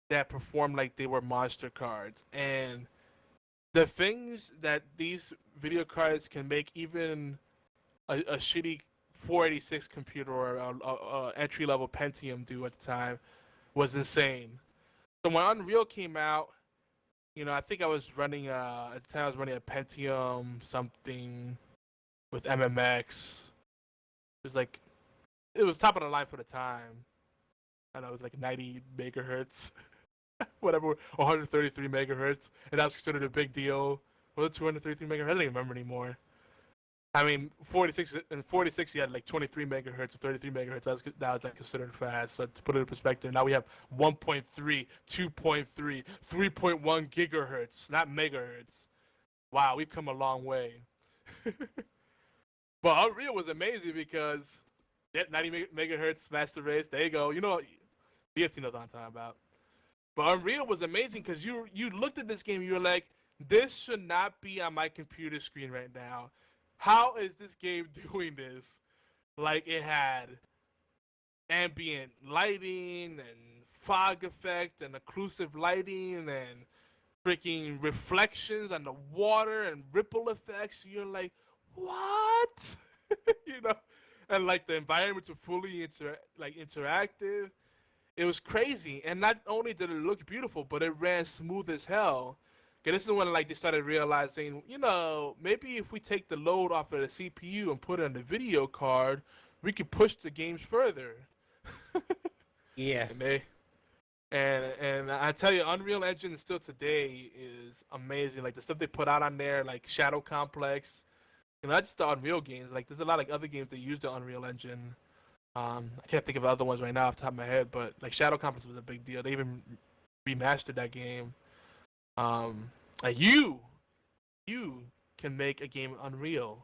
that performed like they were monster cards, and the things that these video cards can make even a shitty 486 computer or a entry-level Pentium do at the time was insane. So when Unreal came out, I think I was running at the time I was running a Pentium something with MMX. It was top of the line for the time. I know it was like 90 megahertz, whatever, 133 megahertz, and that was considered a big deal. Was it 233 megahertz? I don't even remember anymore. I mean, 46 you had like 23 megahertz or 33 megahertz. That was like considered fast. So to put it in perspective, now we have 1.3, 2.3, 3.1 gigahertz, not megahertz. Wow, we've come a long way. But Unreal was amazing because 90 megahertz master race. There you go. BFT knows what I'm talking about. But Unreal was amazing because you looked at this game, you were like, this should not be on my computer screen right now. How is this game doing this? Like, it had ambient lighting and fog effect and occlusive lighting and freaking reflections on the water and ripple effects. You're like, what? And like the environments were fully interactive. It was crazy. And not only did it look beautiful, but it ran smooth as hell. This is when they started realizing, maybe if we take the load off of the CPU and put it on the video card, we could push the games further. Yeah. And I tell you, Unreal Engine still today is amazing. Like the stuff they put out on there, like Shadow Complex, not just the Unreal games. Like there's a lot of other games that use the Unreal Engine. I can't think of other ones right now off the top of my head, but like Shadow Complex was a big deal. They even remastered that game. You can make a game Unreal,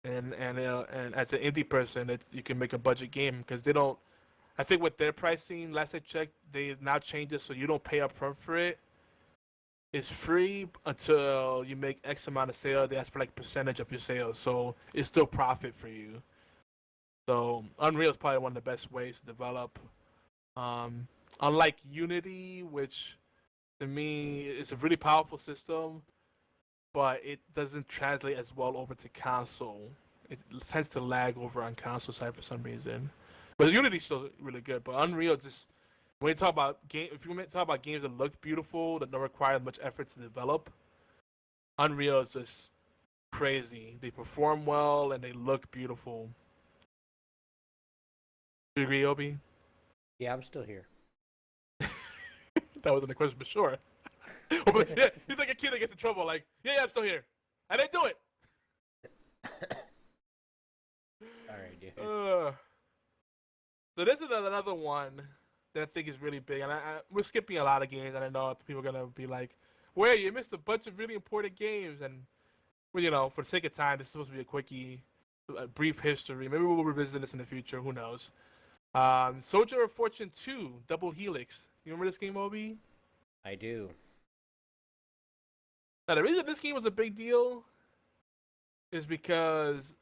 and as an indie person, you can make a budget game because they don't. I think with their pricing, last I checked, they now changed it so you don't pay upfront for it. It's free until you make X amount of sales. They ask for like percentage of your sales, so it's still profit for you. So Unreal is probably one of the best ways to develop. Unlike Unity, which to me is a really powerful system, but it doesn't translate as well over to console. It tends to lag over on console side for some reason. But Unity's still really good. But Unreal just when you talk about if you talk about games that look beautiful that don't require much effort to develop, Unreal is just crazy. They perform well and they look beautiful. Do you agree, Obi? Yeah, I'm still here. That wasn't a question, but sure. Yeah, he's like a kid that gets in trouble. Like, yeah, I'm still here. I didn't do it. All right, dude. So this is another one that I think is really big, and we're skipping a lot of games, and I know people are gonna be like, "Where you missed a bunch of really important games," and well, for the sake of time, this is supposed to be a quickie, a brief history. Maybe we'll revisit this in the future. Who knows? Soldier of Fortune 2, Double Helix. You remember this game, Obi? I do. Now, the reason this game was a big deal is because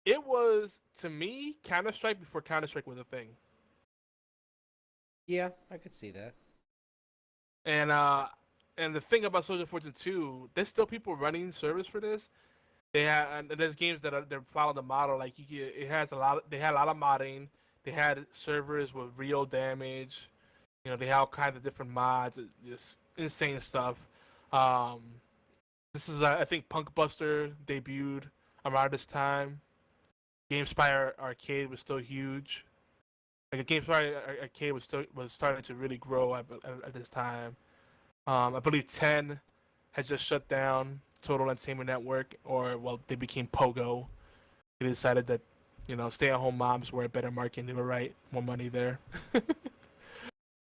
it was, to me, Counter-Strike before Counter-Strike was a thing. Yeah, I could see that. And the thing about Soldier of Fortune 2, there's still people running servers for this. And there's games that follow the model. Like they had a lot of modding. They had servers with real damage. They had all kinds of different mods. Just insane stuff. This is I think Punkbuster debuted around this time. GameSpy Arcade was still huge. Like GameSpy Arcade was starting to really grow at this time. I believe 10 had just shut down Total Entertainment Network, they became Pogo. they decided that, stay-at-home moms were a better market and they were right, more money there.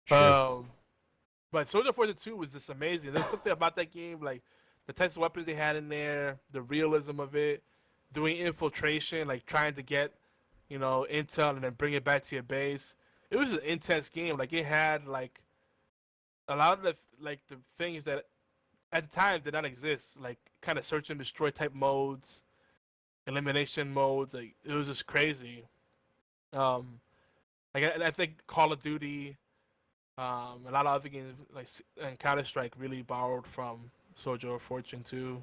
Sure. But Soldier Force 2 was just amazing. There's something about that game, like the types of weapons they had in there, the realism of it, doing infiltration, like trying to get, intel and then bring it back to your base. It was an intense game. Like it had like a lot of the things that at the time did not exist, like kind of search and destroy type modes, elimination modes. Like it was just crazy. Um, I think Call of Duty, a lot of other games like and Counter Strike really borrowed from Soldier of Fortune 2.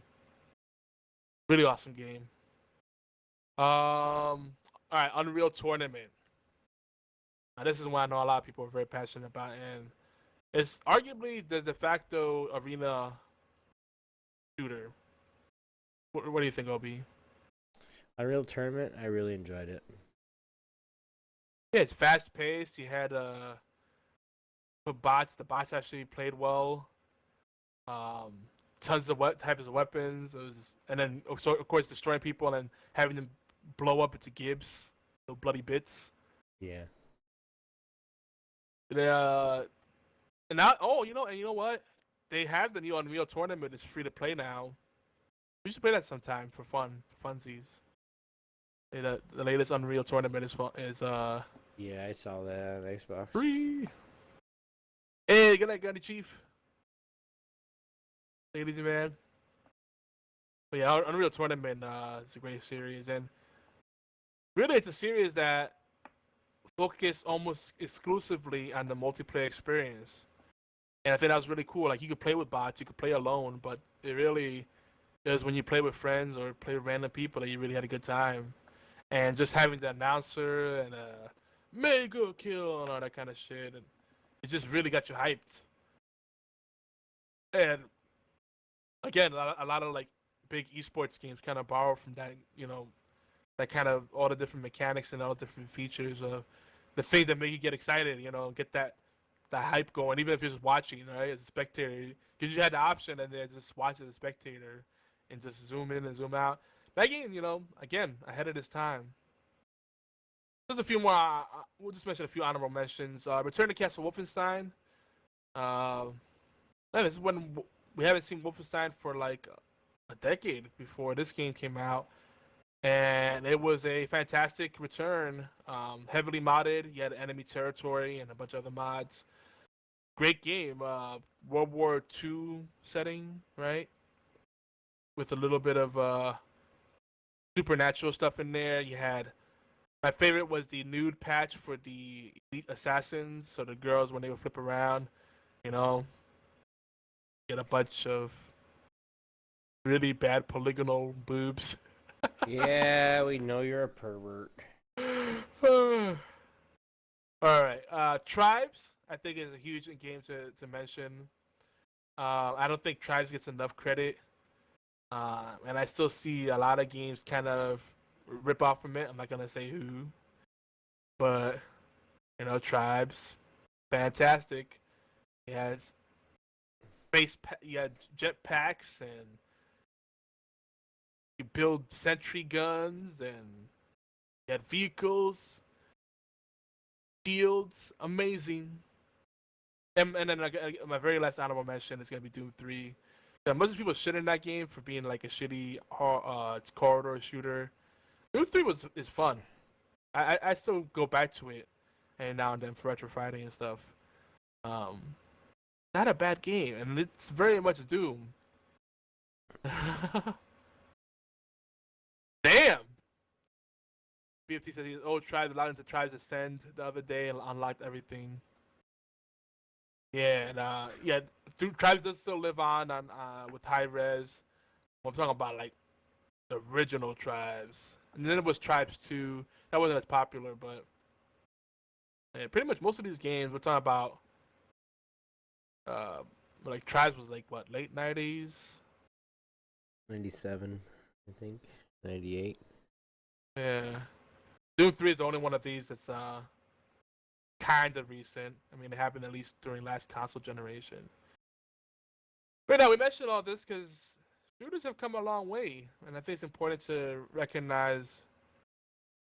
Really awesome game. All right, Unreal Tournament. Now, this is one I know a lot of people are very passionate about, and it's arguably the de facto arena shooter. What do you think, Ob? Unreal Tournament, I really enjoyed it. Yeah, it's fast paced. You had bots. The bots actually played well. Tons of types of weapons. It was, and then of course destroying people and then having them blow up into gibs, little bloody bits. Yeah. And now, and you know what? They have the new Unreal Tournament. It's free to play now. We should play that sometime for fun, for funsies. The latest Unreal Tournament is Yeah, I saw that on Xbox. free. Hey, good night, Gunny Chief. Take it easy, man. But yeah, Unreal Tournament is a great series, and really, it's a series that focused almost exclusively on the multiplayer experience. And I think that was really cool. Like you could play with bots, you could play alone, but it really is when you play with friends or play with random people that you really had a good time. And just having the announcer and a mega kill and all that kind of shit, and it just really got you hyped. And again, a lot of like big esports games kind of borrow from that, that kind of all the different mechanics and all the different features of the things that make you get excited, get that hype going, even if you're just watching, right, as a spectator, because you had the option and then just watch as a spectator and just zoom in and zoom out. That game, again, ahead of this time. There's a few more. We'll just mention a few honorable mentions. Return to Castle Wolfenstein. This is when we haven't seen Wolfenstein for like a decade before this game came out. And it was a fantastic return, heavily modded. You had enemy territory and a bunch of other mods. Great game, World War II setting, right? With a little bit of supernatural stuff in there. You had, my favorite was the nude patch for the elite assassins. So the girls, when they would flip around, get a bunch of really bad polygonal boobs. Yeah, we know you're a pervert. All right, Tribes, I think, is a huge game to mention. I don't think Tribes gets enough credit, and I still see a lot of games kind of rip off from it. I'm not gonna say who, but Tribes, fantastic. It has you had jetpacks and you build sentry guns and you had vehicles, shields, amazing. And then my very last honorable mention is gonna be Doom 3. Most of people shit in that game for being like a shitty corridor shooter. Doom 3 is fun. I still go back to it and now and then for Retro Friday and stuff. Not a bad game, and it's very much Doom. Damn! BFT says Tribes allowed into Tribes Ascend the other day and unlocked everything. Yeah, and Tribes does still live on with high res. I'm talking about like the original Tribes, and then it was Tribes 2. That wasn't as popular, but yeah, pretty much most of these games we're talking about. Like Tribes was like what, late 90s? 97, I think. 98. Yeah. Doom 3 is the only one of these that's kind of recent. I mean, it happened at least during last console generation. But now we mentioned all this because shooters have come a long way, and I think it's important to recognize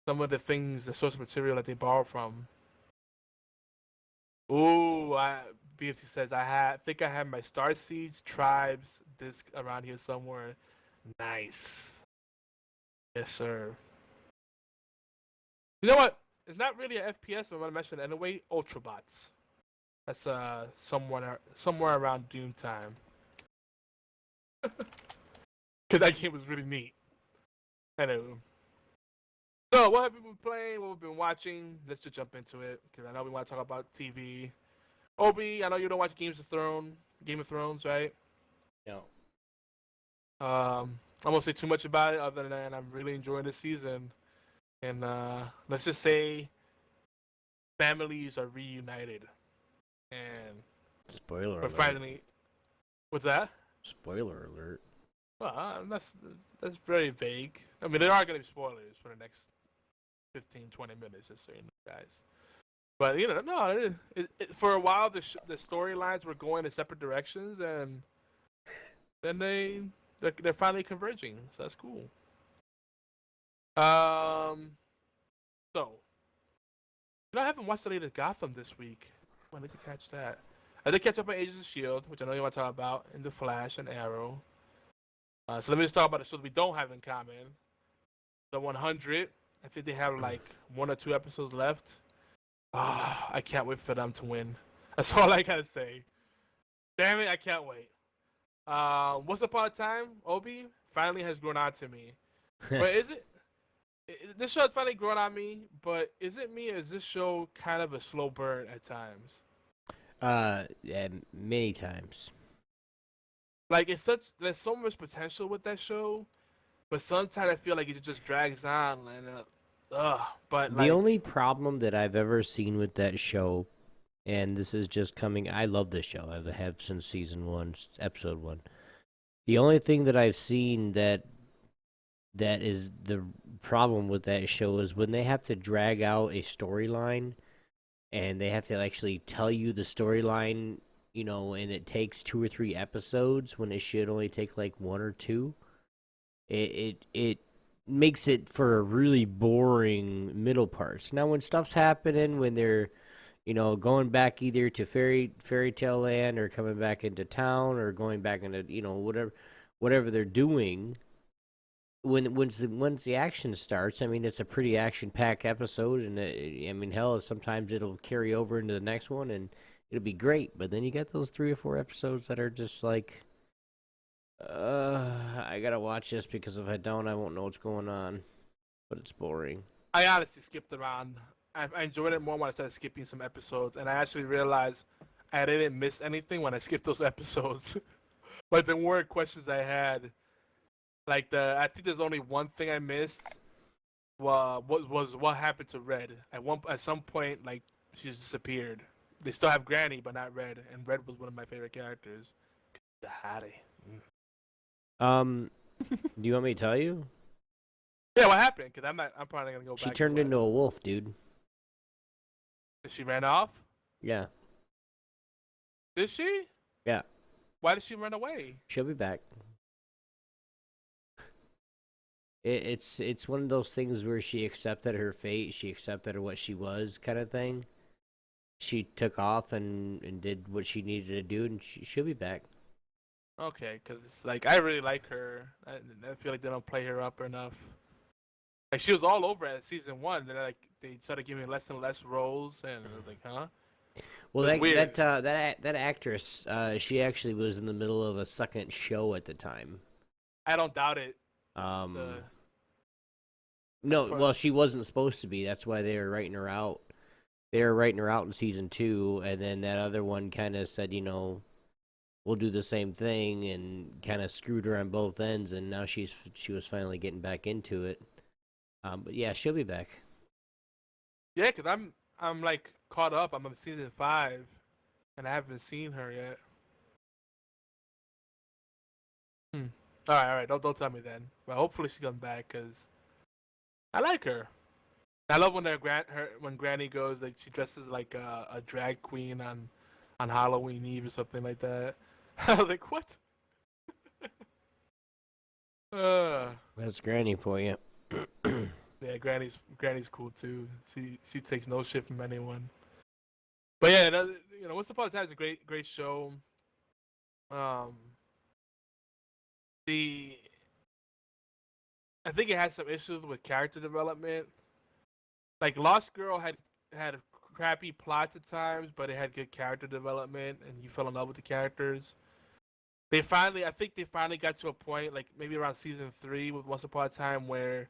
some of the things, the source material that they borrowed from. Ooh, BFT says think I have my Star Siege Tribes disc around here somewhere. Nice. Yes, sir. You know what? It's not really an FPS. I'm gonna mention it anyway. Ultrabots. That's somewhere around Doom time. Cause that game was really neat. Anyway. So what have we been playing? What we've been watching? Let's just jump into it. Cause I know we want to talk about TV. Obi, I know you don't watch Game of Thrones, right? No. I won't say too much about it other than I'm really enjoying this season. And let's just say families are reunited. And Spoiler we're alert. finally... What's that? Spoiler alert. Well, that's very vague. I mean, there are going to be spoilers for the next 15, 20 minutes, just so you know, guys. But, you know, no, for a while, the storylines were going in separate directions, and then they're finally converging, so that's cool. So, I haven't watched the latest Gotham this week. I need to catch that. I did catch up on Agents of S.H.I.E.L.D., which I know you want to talk about, and The Flash and Arrow. So let me just talk about the shows we don't have in common. The 100, I think they have like 1 or 2 episodes left. I can't wait for them to win. That's all I gotta say. Damn it, I can't wait. Once Upon a Time, Obi, finally has grown on to me. But is it this show has finally grown on me, but is it me or is this show kind of a slow burn at times? Yeah, many times. Like there's so much potential with that show, but sometimes I feel like it just drags on and but The only problem that I've ever seen with that show, and this is just coming, I love this show. I have since season 1, episode 1. The only thing that I've seen that is the problem with that show is when they have to drag out a storyline and they have to actually tell you the storyline, you know, and it takes 2 or 3 episodes when it should only take like 1 or 2. It makes it for a really boring middle parts. Now, when stuff's happening, when they're, you know, going back either to fairy tale land or coming back into town or going back into, you know, whatever they're doing, once the action starts, I mean, it's a pretty action-packed episode, and I mean, hell, sometimes it'll carry over into the next one, and it'll be great. But then you get those 3 or 4 episodes that are just like, I gotta watch this because if I don't, I won't know what's going on. But it's boring. I honestly skipped around. I enjoyed it more when I started skipping some episodes, and I actually realized I didn't miss anything when I skipped those episodes. Like, there weren't questions I had. Like, I think there's only one thing I missed. Was what happened to Red? At some point, like, she disappeared. They still have Granny, but not Red, and Red was one of my favorite characters. The Hattie. Do you want me to tell you? Yeah, what happened? Because I'm probably gonna go back. She turned into a wolf, dude. She ran off? Yeah. Did she? Yeah. Why did she run away? She'll be back. It's one of those things where she accepted her fate, she accepted what she was, kind of thing. She took off and did what she needed to do, and she'll be back. Okay, because like I really like her. I feel like they don't play her up enough. Like she was all over at season 1, and like they started giving less and less roles, and I was like, huh? Well, that actress, she actually was in the middle of a second show at the time. I don't doubt it. No, well, she wasn't supposed to be. That's why they were writing her out. They were writing her out in season 2, and then that other one kind of said, you know, we'll do the same thing, and kind of screwed her on both ends. And now she was finally getting back into it. But yeah, she'll be back. Yeah, because I'm like caught up. I'm on season 5, and I haven't seen her yet. All right. Don't tell me then. Well, hopefully she comes back because I like her. I love when when Granny goes, like she dresses like a drag queen on Halloween Eve or something like that. I was like, what? That's Granny for you. Yeah, Granny's cool too. She takes no shit from anyone. But yeah, Once Upon a Time is a great show. Um, the I think it has some issues with character development. Like Lost Girl had crappy plots at times, but it had good character development, and you fell in love with the characters. I think they finally got to a point, like maybe around season 3 with Once Upon a Time, where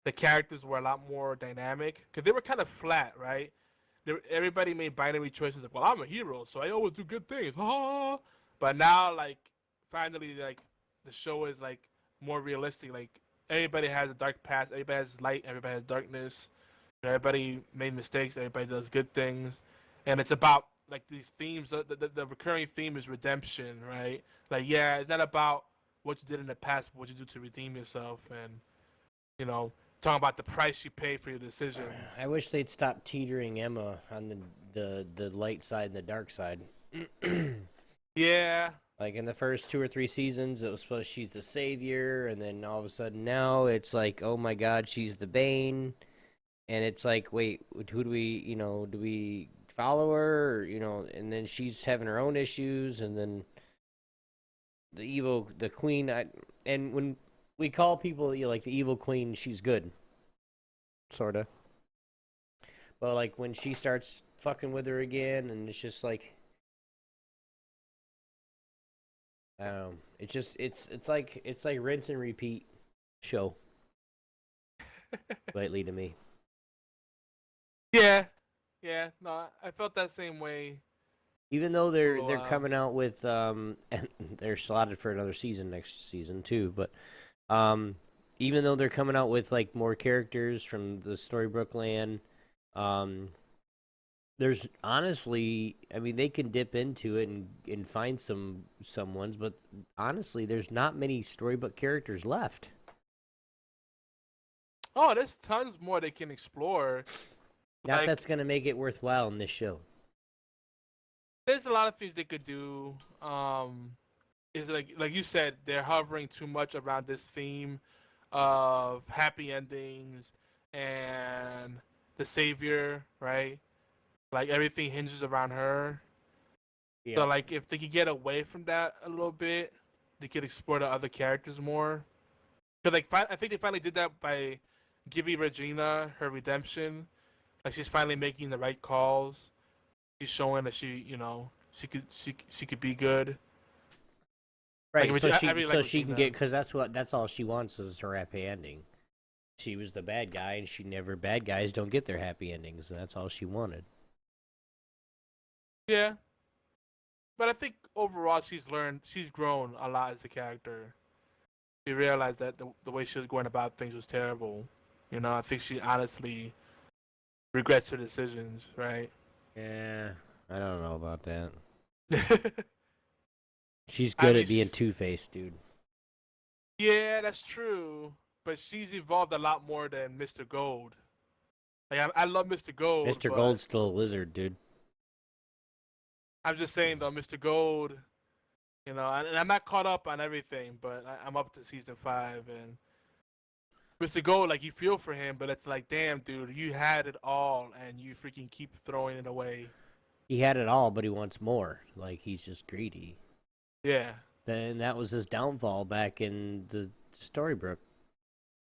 the characters were a lot more dynamic because they were kind of flat, right? Everybody made binary choices like, well, I'm a hero, so I always do good things. But now, like, finally, like, the show is like more realistic. Like, everybody has a dark past, everybody has light, everybody has darkness. Everybody made mistakes, everybody does good things, and it's about like these themes. The recurring theme is redemption, right? Like, yeah, it's not about what you did in the past, but what you do to redeem yourself, and talking about the price you pay for your decisions. I wish they'd stop teetering Emma on the light side and the dark side. Yeah. Like in the first 2 or 3 seasons, it was supposed she's the savior, and then all of a sudden now it's like, oh my God, she's the Bane, and it's like, wait, who do we, do we follow her, or, and then she's having her own issues, and then the queen, and when we call people like the evil queen, she's good, sorta. But like when she starts fucking with her again, and it's just like, I don't know. It's just it's like rinse and repeat show. Lately to me. Yeah. No, I felt that same way. Even though they're coming out with and they're slotted for another season next season too, but even though they're coming out with like more characters from the Storybrooke land, there's honestly, I mean, they can dip into it and find some ones, but honestly, there's not many Storybook characters left. Oh, there's tons more they can explore. Not that's gonna make it worthwhile in this show. There's a lot of things they could do. Is like you said, they're hovering too much around this theme of happy endings and the savior, right? Like everything hinges around her. Yeah. So like if they could get away from that a little bit, they could explore the other characters more. Cause like I think they finally did that by giving Regina her redemption. Like she's finally making the right calls. She's showing that she could be good. Right. Like, so she can get, because that's all she wants is her happy ending. She was the bad guy, and bad guys don't get their happy endings, and that's all she wanted. Yeah. But I think overall she's grown a lot as a character. She realized that the way she was going about things was terrible. I think she honestly regrets her decisions, right? Yeah, I don't know about that. She's good at being two-faced, dude. Yeah, that's true. But she's evolved a lot more than Mr. Gold. Like I love Mr. Gold. Mr. Gold's still a lizard, dude. I'm just saying though, Mr. Gold, and I'm not caught up on everything, but I'm up to season 5, and Mr. Gold, like, you feel for him, but it's like, damn, dude, you had it all, and you freaking keep throwing it away. He had it all, but he wants more. Like, he's just greedy. Yeah. Then that was his downfall back in the Storybrooke.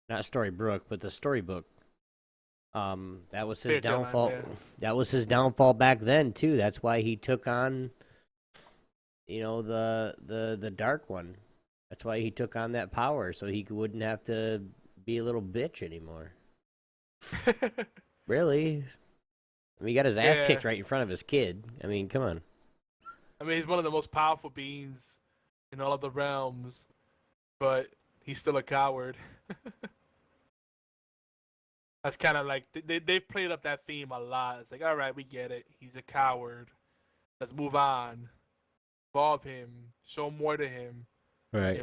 Not Storybrooke, but the Storybook. That was his downfall. Yeah. That was his downfall back then too. That's why he took on, the Dark One. That's why he took on that power, so he wouldn't have to be a little bitch anymore. Really? I mean, he got his ass kicked right in front of his kid. I mean, come on. I mean, he's one of the most powerful beings in all of the realms, but he's still a coward. That's kind of like, they've played up that theme a lot. It's like, all right, we get it. He's a coward. Let's move on. Evolve him. Show more to him. Right.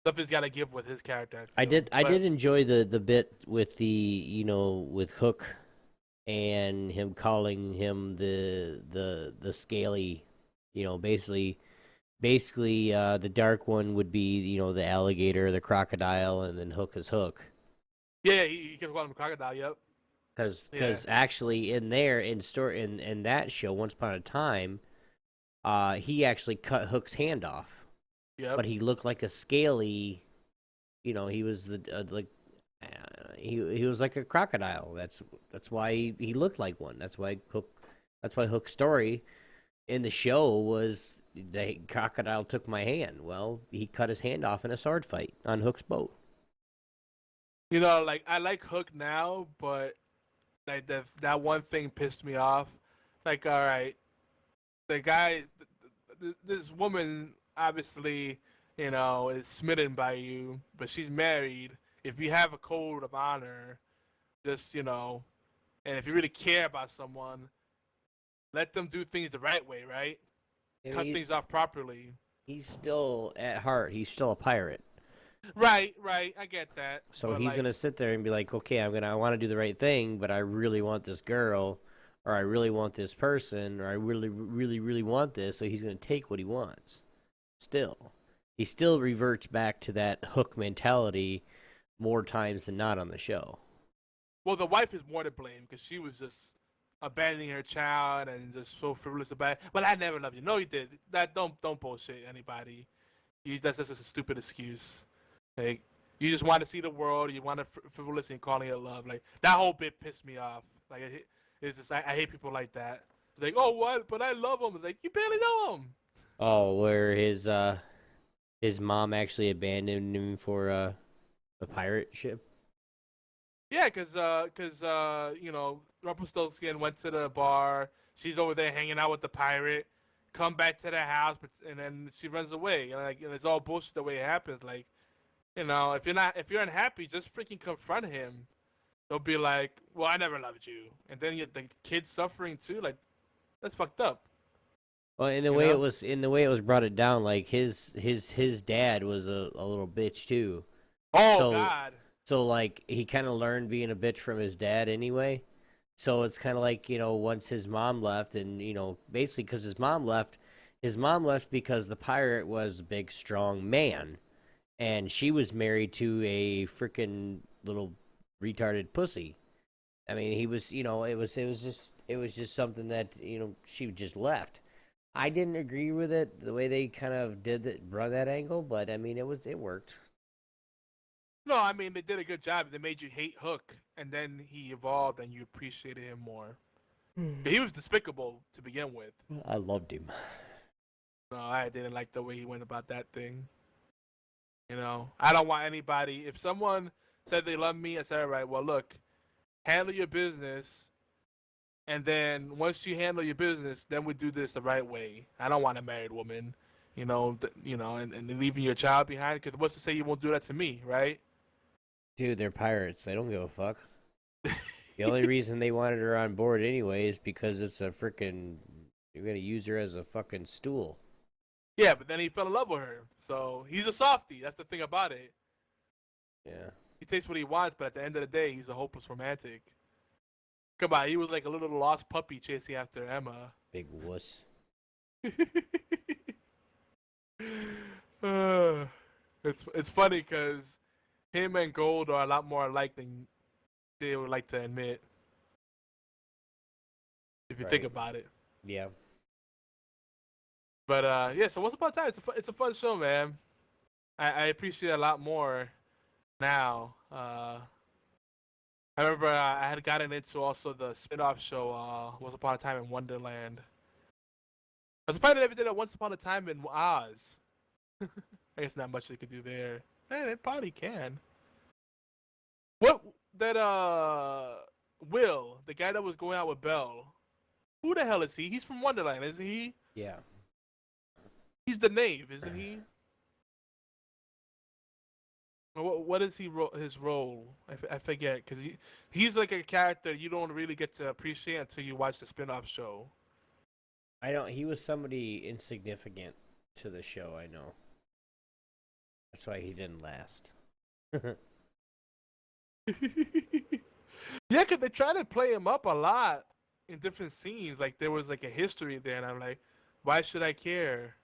Stuff he's got to give with his character. I did enjoy the bit with with Hook and him calling him the scaly, basically the Dark One would be, the alligator, the crocodile, and then Hook is Hook. Yeah, he kept calling him crocodile. Yep. Because actually in that show, Once Upon a Time, he actually cut Hook's hand off. Yep. But he looked like a scaly, he was he was like a crocodile. That's why he looked like one. That's why Hook's story in the show was the crocodile took my hand. Well, he cut his hand off in a sword fight on Hook's boat. Like I like Hook now, but like that one thing pissed me off. Like, all right, the guy, this woman obviously, is smitten by you, but she's married. If you have a code of honor, just and if you really care about someone, let them do things the right way, right? Cut things off properly. He's still at heart. He's still a pirate. Right. I get that. So he's gonna sit there and be like, okay, I want to do the right thing, but I really want this girl, or I really want this person, or I really, really, really want this. So he's gonna take what he wants. He still reverts back to that Hook mentality more times than not on the show. Well, the wife is more to blame because she was just abandoning her child and just so frivolous about it. Well, I never loved you. No, you did. That don't bullshit anybody. That's just a stupid excuse. Like, you just want to see the world. You want to frivolous and calling it love. Like, that whole bit pissed me off. Like, it's just I hate people like that. It's like, oh, what? But I love him. It's like, you barely know him. Oh, where his mom actually abandoned him for a pirate ship. Yeah, because Rumpelstiltskin went to the bar. She's over there hanging out with the pirate. Come back to the house, and then she runs away. And it's all bullshit the way it happens. Like, if you're unhappy, just freaking confront him. They'll be like, well, I never loved you, and then the kid's suffering too. Like, that's fucked up. Well, in the way it was brought it down, like his dad was a little bitch too. Oh, God. So like he kind of learned being a bitch from his dad anyway. So it's kind of like, once his mom left, and basically because his mom left because the pirate was a big strong man, and she was married to a freaking little retarded pussy. I mean, he was, it was just something that she just left. I didn't agree with it the way they kind of run that angle, but I mean, it worked. No, I mean, they did a good job. They made you hate Hook, and then he evolved, and you appreciated him more. But he was despicable to begin with. I loved him. No, I didn't like the way he went about that thing. I don't want anybody. If someone said they love me, I said, all right, well, look, handle your business, and then once you handle your business, then we do this the right way. I don't want a married woman, and leaving your child behind, because what's to say you won't do that to me, right? Dude, they're pirates. They don't give a fuck. The only reason they wanted her on board anyway is because it's a freaking... You're going to use her as a fucking stool. Yeah, but then he fell in love with her. So, he's a softie. That's the thing about it. Yeah. He takes what he wants, but at the end of the day, he's a hopeless romantic. Come on, he was like a little lost puppy chasing after Emma. Big wuss. It's funny because him and Gold are a lot more alike than they would like to admit. If you think about it. Yeah. But yeah, so Once Upon a Time, it's a fun show, man. I appreciate it a lot more now. I remember I had gotten into also the spin-off show, Once Upon a Time in Wonderland. I was surprised they never did a Once Upon a Time in Oz. I guess not much they could do there. Man, they probably can. What that Will, the guy that was going out with Belle, who the hell is he? He's from Wonderland, isn't he? Yeah. He's the knave, isn't he? What is his role? I forget, because he's like a character you don't really get to appreciate until you watch the spin-off show. He was somebody insignificant to the show, I know. That's why he didn't last. Yeah, because they try to play him up a lot in different scenes. Like, there was like a history there, and I'm like, why should I care?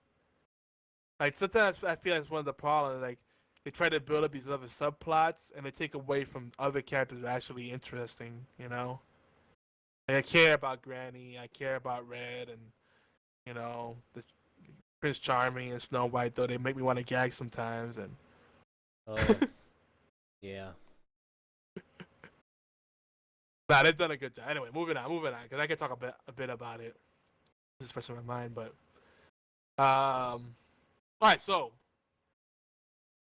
Like, sometimes I feel like it's one of the problems. Like, they try to build up these other subplots, and they take away from other characters that are actually interesting. You know, like, I care about Granny, I care about Red, and the Prince Charming and Snow White. Though they make me want to gag sometimes, and Oh, yeah. nah, they've done a good job. Anyway, moving on, because I can talk a bit about it. This is fresh in my mind, but all right. So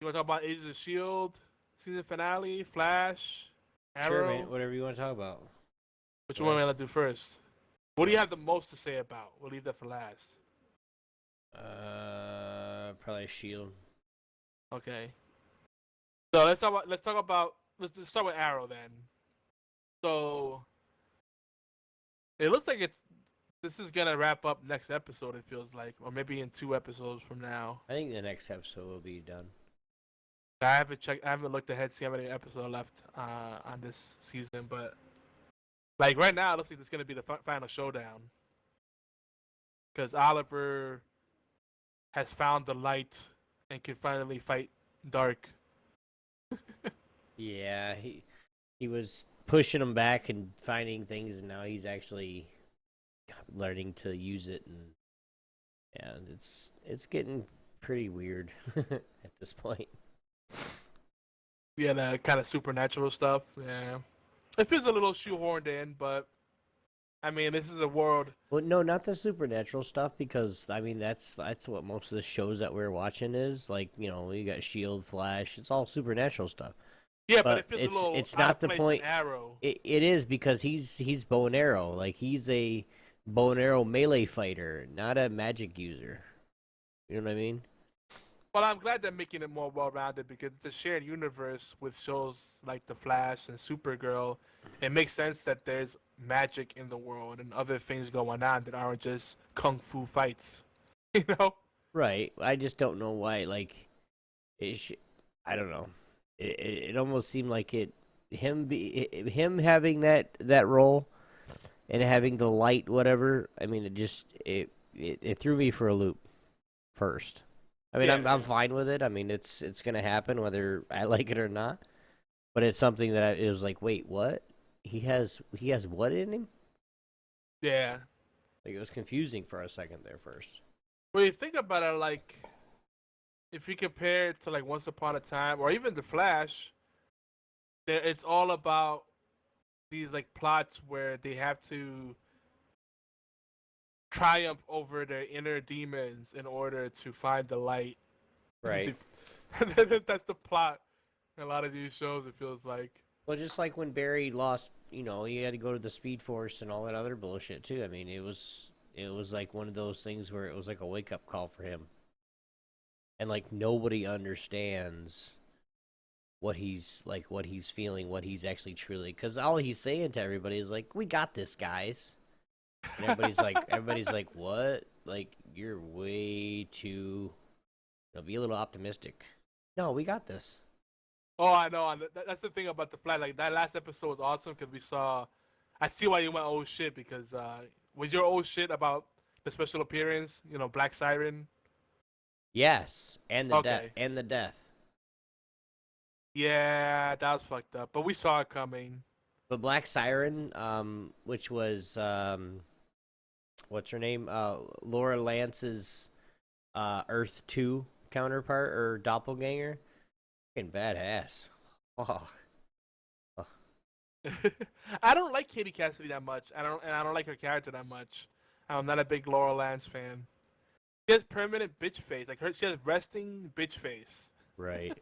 you want to talk about Agents of Shield season finale, Flash, Sure, Arrow? man. Whatever you want to talk about. Which one am I gonna do first? What do you have the most to say about? We'll leave that for last. Probably Shield. Okay. So let's talk about. Let's just start with Arrow then. So it looks like this is gonna wrap up next episode. It feels like, or maybe in 2 episodes from now. I think the next episode will be done. I haven't checked. I haven't looked ahead to see how many episodes left on this season, but like right now, it looks like it's gonna be the final showdown because Oliver has found the light and can finally fight Dark. Yeah, he was pushing him back and finding things, and now he's actually learning to use it, and yeah, it's getting pretty weird at this point. Yeah, that kind of supernatural stuff. Yeah, it feels a little shoehorned in, but I mean, this is a world. Well, no, not the supernatural stuff, because I mean that's what most of the shows that we're watching is like. You got Shield, Flash. It's all supernatural stuff. Yeah, but it feels a little. It's not the point. Arrow. It is, because he's bow and arrow. Like, he's a bow and arrow melee fighter, not a magic user. You know what I mean? Well, I'm glad they're making it more well-rounded because it's a shared universe with shows like The Flash and Supergirl. It makes sense that there's magic in the world and other things going on that aren't just kung fu fights. You know? Right. I just don't know why. Like, I don't know. It almost seemed like him having that role and having the light, whatever. I mean, it threw me for a loop first. I mean, I'm fine with it. I mean, it's gonna happen whether I like it or not. But it's something that it was like, wait, what? He has what in him? Yeah. Like, it was confusing for a second there first. When you think about it, like, if you compare it to like Once Upon a Time or even The Flash, it's all about these like plots where they have to triumph over their inner demons in order to find the light. Right. That's the plot in a lot of these shows, it feels like. Well, just like when Barry lost, he had to go to the Speed Force and all that other bullshit too. I mean, it was like one of those things where it was like a wake-up call for him. And like nobody understands what he's feeling, what he's actually truly, because all he's saying to everybody is like, "We got this, guys." And everybody's like, what? Like, you're way too. Be a little optimistic. No, we got this. Oh, I know. That's the thing about The Flash. Like, that last episode was awesome because we saw. I see why you went oh shit, because was your oh shit about the special appearance? Black Siren. Yes, and the death. Yeah, that was fucked up. But we saw it coming. But Black Siren, which was what's her name? Laura Lance's Earth 2 counterpart or doppelganger. Fucking badass. Oh. I don't like Katie Cassidy that much. I don't like her character that much. I'm not a big Laura Lance fan. She has permanent bitch face. She has resting bitch face. Right.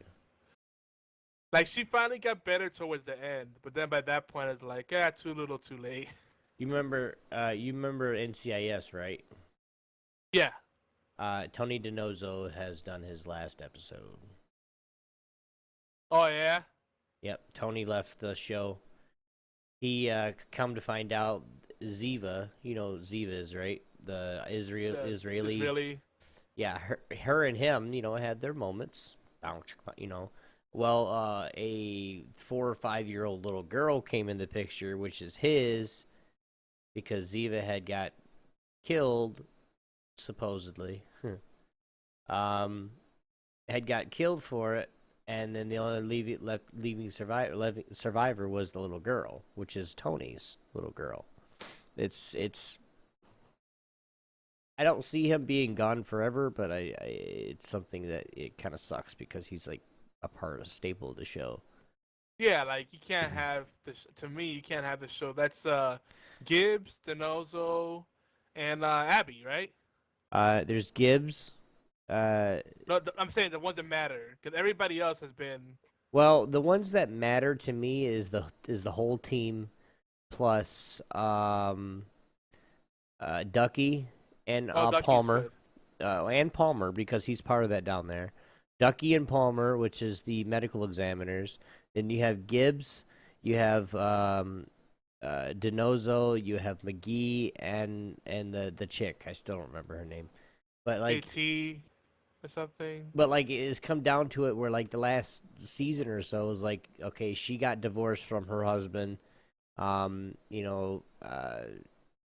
Like, she finally got better towards the end, but then by that point it's like, too little, too late. You remember NCIS, right? Yeah. Tony DiNozzo has done his last episode. Oh yeah. Yep. Tony left the show. He come to find out Ziva. You know who Ziva is, right? The Israeli. Yeah. Her and him, had their moments. Well, a 4 or 5 year old little girl came in the picture, which is his, because Ziva had got killed, supposedly. Had got killed for it, and then the only leaving survivor was the little girl, which is Tony's little girl. It's I don't see him being gone forever, but it's something that it kind of sucks because he's like a staple of the show. Yeah, like you can't have this. To me, you can't have the show. That's Gibbs, Denozo, and Abby, right? There's Gibbs. No, I'm saying the ones that matter because everybody else has been. Well, the ones that matter to me is the whole team, plus Ducky and Palmer, and Palmer because he's part of that down there. Ducky and Palmer, which is the medical examiners. Then you have Gibbs, you have Denozo, you have McGee, and the chick. I still don't remember her name, but like KT or something. But like it's come down to it where like the last season or so is like, okay, she got divorced from her husband. Now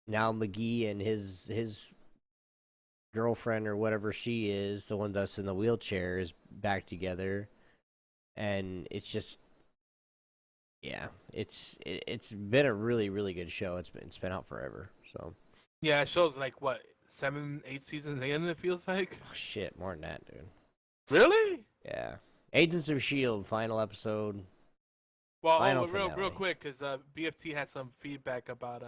McGee and his girlfriend or whatever she is, the one that's in the wheelchair, is back together, and it's just, yeah, it's been a really, really good show. It's been out forever, so. Yeah, it shows like what 7, 8 seasons in. It feels like. Oh, shit, more than that, dude. Really? Yeah. Agents of S.H.I.E.L.D. final episode. Well, real quick, because BFT had some feedback about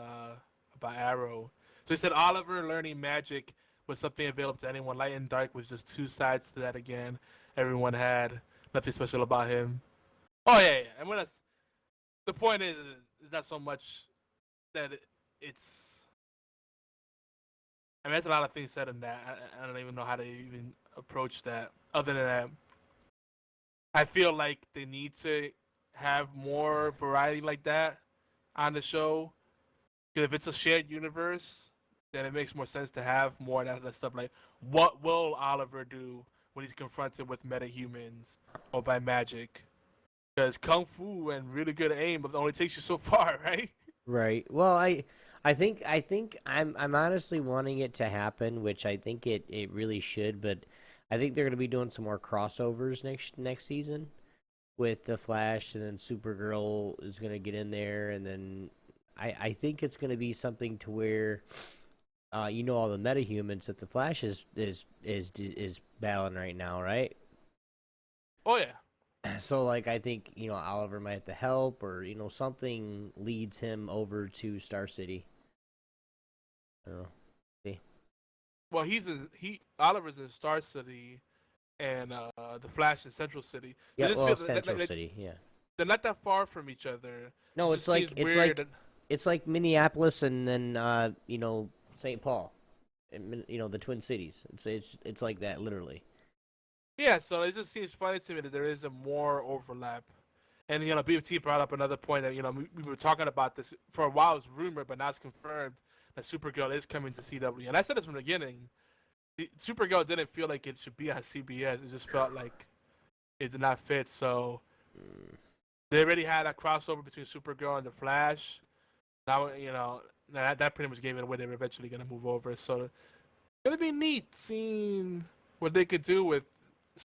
Arrow. So he said Oliver learning magic was something available to anyone. Light and dark was just two sides to that again. Everyone had nothing special about him. Oh yeah. And when the point is not so much that it's. I mean, there's a lot of things said in that. I don't even know how to even approach that. Other than that, I feel like they need to have more variety like that on the show. Because if it's a shared universe, then it makes more sense to have more of that stuff. Like, what will Oliver do when he's confronted with metahumans or by magic? Because kung fu and really good aim only takes you so far, right? Right. Well, I think I'm honestly wanting it to happen, which I think it really should, but I think they're going to be doing some more crossovers next season with the Flash, and then Supergirl is going to get in there, and then I think it's going to be something to where all the metahumans that the Flash is battling right now, right? Oh yeah. So like I think Oliver might have to help, or something leads him over to Star City. I don't know. See. Well, Oliver's in Star City, and the Flash in Central City. Yeah, Central City. Yeah. They're not that far from each other. No, it's like Minneapolis and then St. Paul, and the Twin Cities. It's like that literally. Yeah, so it just seems funny to me that there is a more overlap. And, BFT brought up another point that, we were talking about this for a while. It was rumored, but now it's confirmed that Supergirl is coming to CW. And I said this from the beginning. Supergirl didn't feel like it should be on CBS. It just felt like it did not fit. So they already had a crossover between Supergirl and The Flash. Now, that pretty much gave it away. They were eventually going to move over. So it's going to be neat seeing what they could do with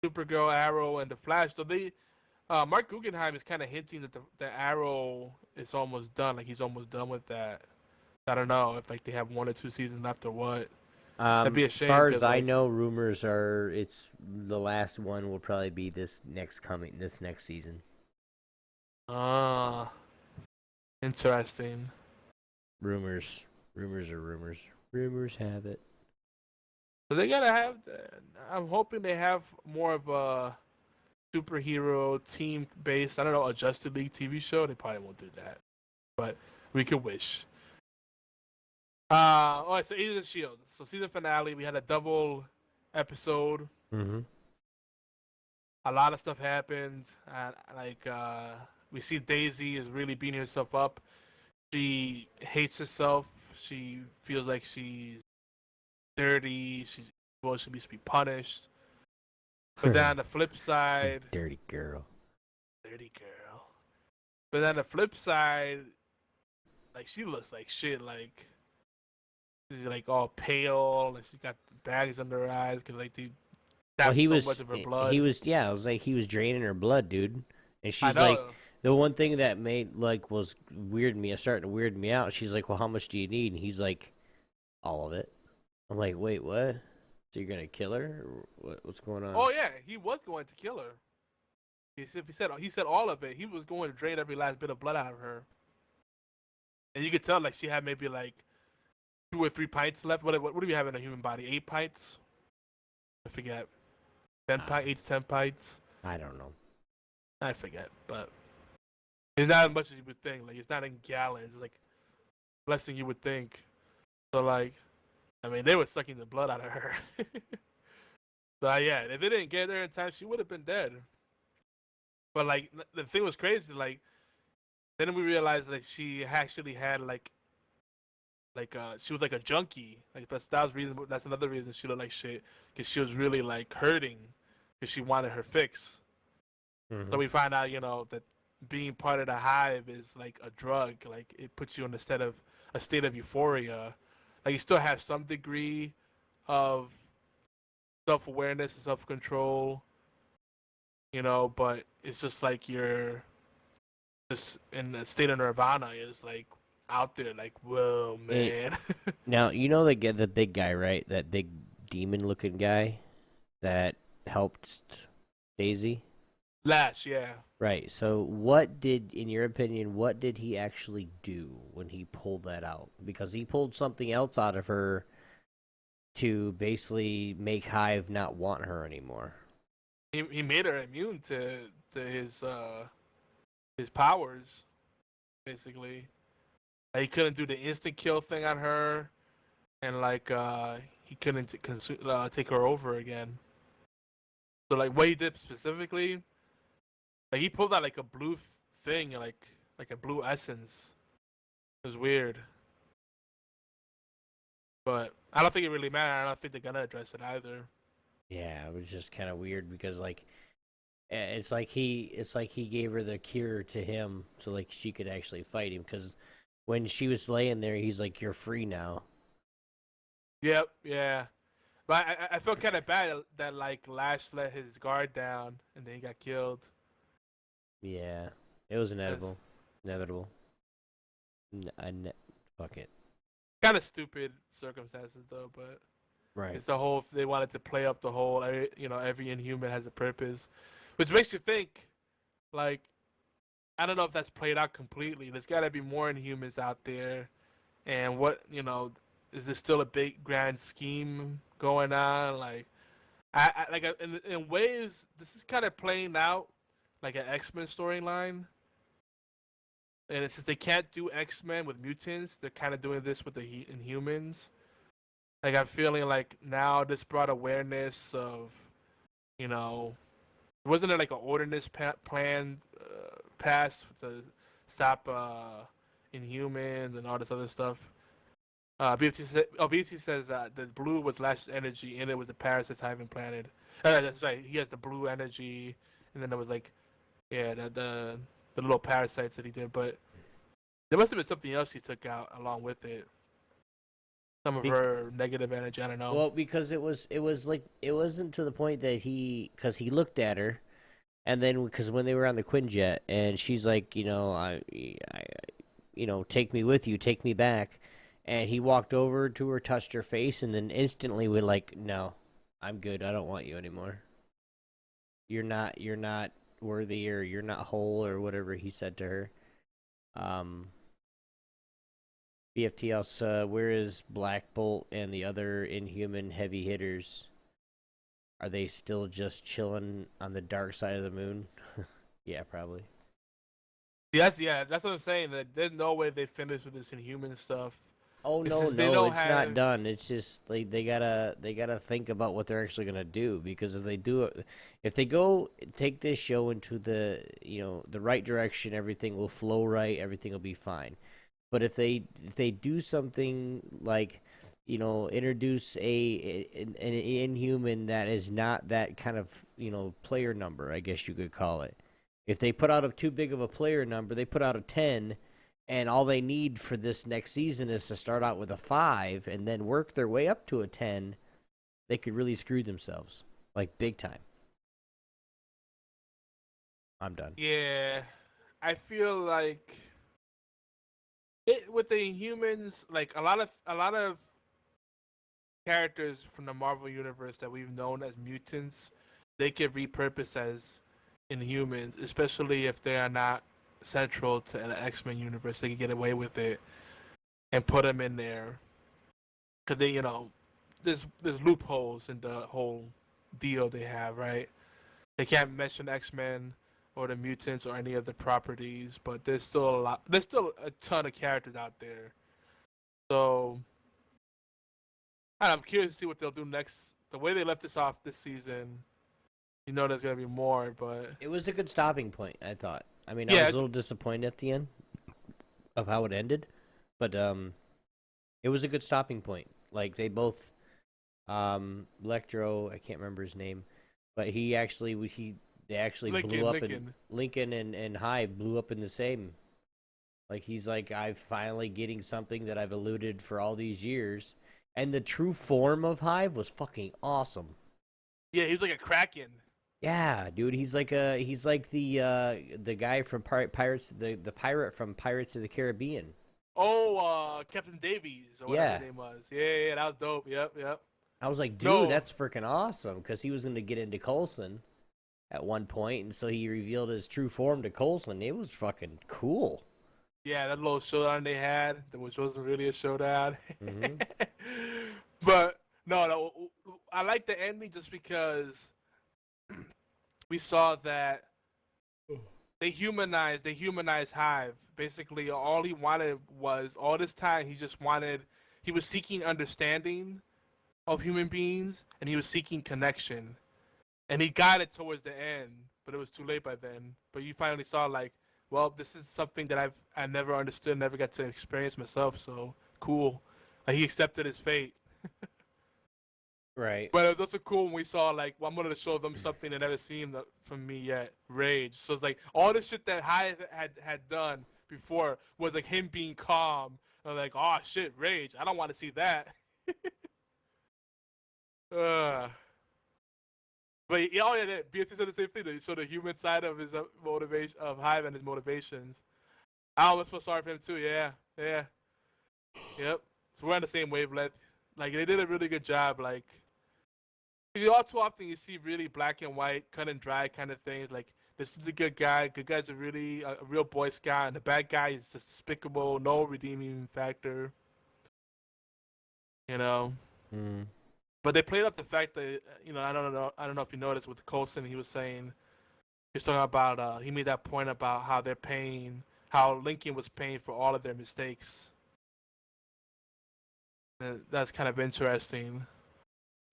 Supergirl, Arrow, and the Flash. So Mark Guggenheim is kind of hinting that the Arrow is almost done. Like he's almost done with that. I don't know if like they have 1 or 2 seasons left or what. That'd be a shame. As far as I know, rumors are it's the last one will probably be this next season. Interesting. Rumors are rumors. Rumors have it. So they gotta have. I'm hoping they have more of a superhero team based. I don't know, a Justice League TV show. They probably won't do that, but we could wish. All right, so Agents of S.H.I.E.L.D. So season finale, we had a double episode. Mm-hmm. A lot of stuff happened. We see Daisy is really beating herself up. She hates herself. She feels like she's dirty. She's evil. She needs to be punished. But then on the flip side, dirty girl. But then the flip side, like she looks like shit. Like she's like all pale, and she's got bags under her eyes because like tapped so much of her blood. He was, yeah. I was like, he was draining her blood, dude. And she's I like, know. the one thing that made was starting to weird me out. She's like, well, how much do you need? And he's like, all of it. I'm like, wait, what? So you're gonna kill her? Or what's going on? Oh yeah, he was going to kill her. He said all of it. He was going to drain every last bit of blood out of her. And you could tell like she had maybe like 2 or 3 pints left. What do we have in a human body? 8 pints? I forget. 8 to 10 pints. I don't know. I forget, but it's not as much as you would think. Like it's not in gallons. It's like less than you would think. So like, I mean, they were sucking the blood out of her. So yeah, if they didn't get there in time, she would have been dead. But like the thing was crazy. Like then we realized that she actually had she was like a junkie. Like that's another reason she looked like shit, because she was really like hurting because she wanted her fix. Mm-hmm. So we find out, that being part of the hive is like a drug. Like it puts you in a state of euphoria. Like you still have some degree of self-awareness and self-control, but it's just like you're just in a state of nirvana. It's like out there, like, whoa, man. Now, the big guy, right? That big demon-looking guy that helped Daisy? Lash, yeah. Right. So in your opinion, what did he actually do when he pulled that out? Because he pulled something else out of her to basically make Hive not want her anymore. He made her immune to his powers, basically. Like, he couldn't do the instant kill thing on her, and like he couldn't take her over again. So like what he did specifically, like he pulled out like a blue thing, like a blue essence. It was weird, but I don't think it really mattered. I don't think they're gonna address it either. Yeah, it was just kind of weird because like it's like he gave her the cure to him so like she could actually fight him, because when she was laying there, he's like, "You're free now." Yep, yeah. But I felt kind of bad that like Lash let his guard down and then he got killed. Yeah, it was inevitable. Fuck it. Kind of stupid circumstances though, but right. It's the whole, they wanted to play up the whole, every Inhuman has a purpose, which makes you think, like, I don't know if that's played out completely. There's got to be more Inhumans out there, and is there still a big grand scheme going on? Like, in ways, this is kind of playing out like an X-Men storyline. And since they can't do X-Men with mutants, they're kind of doing this with the Inhumans. Like, I'm feeling like now this brought awareness of, wasn't there like an ordinance plan passed to stop Inhumans and all this other stuff? BFT says that the blue was Lash's energy, and it was the parasites Hive implanted. That's right. He has the blue energy, and then there was like, yeah, the little parasites that he did. But there must have been something else he took out along with it. Some of her negative energy. I don't know. Well, because it was like, it wasn't to the point that because he looked at her, and then because when they were on the Quinjet, and she's like, I take me with you, take me back. And he walked over to her, touched her face, and then instantly went like, "No, I'm good. I don't want you anymore. You're not worthy, or you're not whole," or whatever he said to her. BFT else, where is Black Bolt and the other Inhuman heavy hitters? Are they still just chilling on the dark side of the moon? Yeah, probably. Yes, yeah, that's what I'm saying. That there's no way they finish with this Inhuman stuff. Oh no, it's not done. It's just like they gotta think about what they're actually gonna do, because if they go take this show into the the right direction, everything will flow right, everything will be fine. But if they do something like introduce an Inhuman that is not that kind of player number, I guess you could call it. If they put out too big of a player number, they put out a 10. And all they need for this next season is to start out with a 5 and then work their way up to a 10. They could really screw themselves. like big time. I'm done. Yeah, I feel like it with the humans, like a lot of characters from the Marvel universe that we've known as mutants, they get repurposed as Inhumans, especially if they are not central to the X-Men universe. They can get away with it and put them in there because they, there's loopholes in the whole deal they have, right? They can't mention X-Men or the mutants or any of the properties, but there's still a lot. There's still a ton of characters out there. So I'm curious to see what they'll do next. The way they left this off this season, there's gonna be more, but It was a good stopping point, I thought. I mean, I Yeah, was a little disappointed at the end of how it ended, but it was a good stopping point. Like they both, Electro, I can't remember his name, but they actually blew up. Lincoln and Hive blew up in the same. Like he's like, I'm finally getting something that I've eluded for all these years, and the true form of Hive was fucking awesome. yeah, he was like a kraken. Yeah, dude, he's like the guy from Pirates, the pirate from Pirates of the Caribbean. Oh, Captain Davies or whatever Yeah. his name was. Yeah, that was dope. Yep. I was like, dude, No. that's freaking awesome, because he was going to get into Coulson at one point, and so he revealed his true form to Coulson. It was fucking cool. Yeah, that little showdown they had, which wasn't really a showdown. Mhm. But no, I like the ending just because we saw that they humanized Hive. Basically, all he wanted was all this time he was seeking understanding of human beings, and he was seeking connection, and he got it towards the end, but it was too late by then. But you finally saw like, well, this is something that I never understood, never got to experience myself. So cool, like he accepted his fate. Right. But it was also cool when we saw like, well, I'm gonna show them something they never seen from me yet, rage. So it's like all the shit that Hyde had done before was like him being calm and like, oh shit, rage. I don't want to see that. But yeah, BSC said the same thing. They showed the human side of his motivation, of Hive and his motivations. I almost feel sorry for him too. Yeah. Yep. So we're on the same wavelength. Like they did a really good job. Like, all too often you see really black and white, cut and dry kind of things. Like this is the good guy. Good guy's a real Boy Scout, and the bad guy is just despicable. No redeeming factor. Mm. But they played up the fact that I don't know if you noticed with Coulson, he was talking about he made that point about how Lincoln was paying for all of their mistakes. And that's kind of interesting.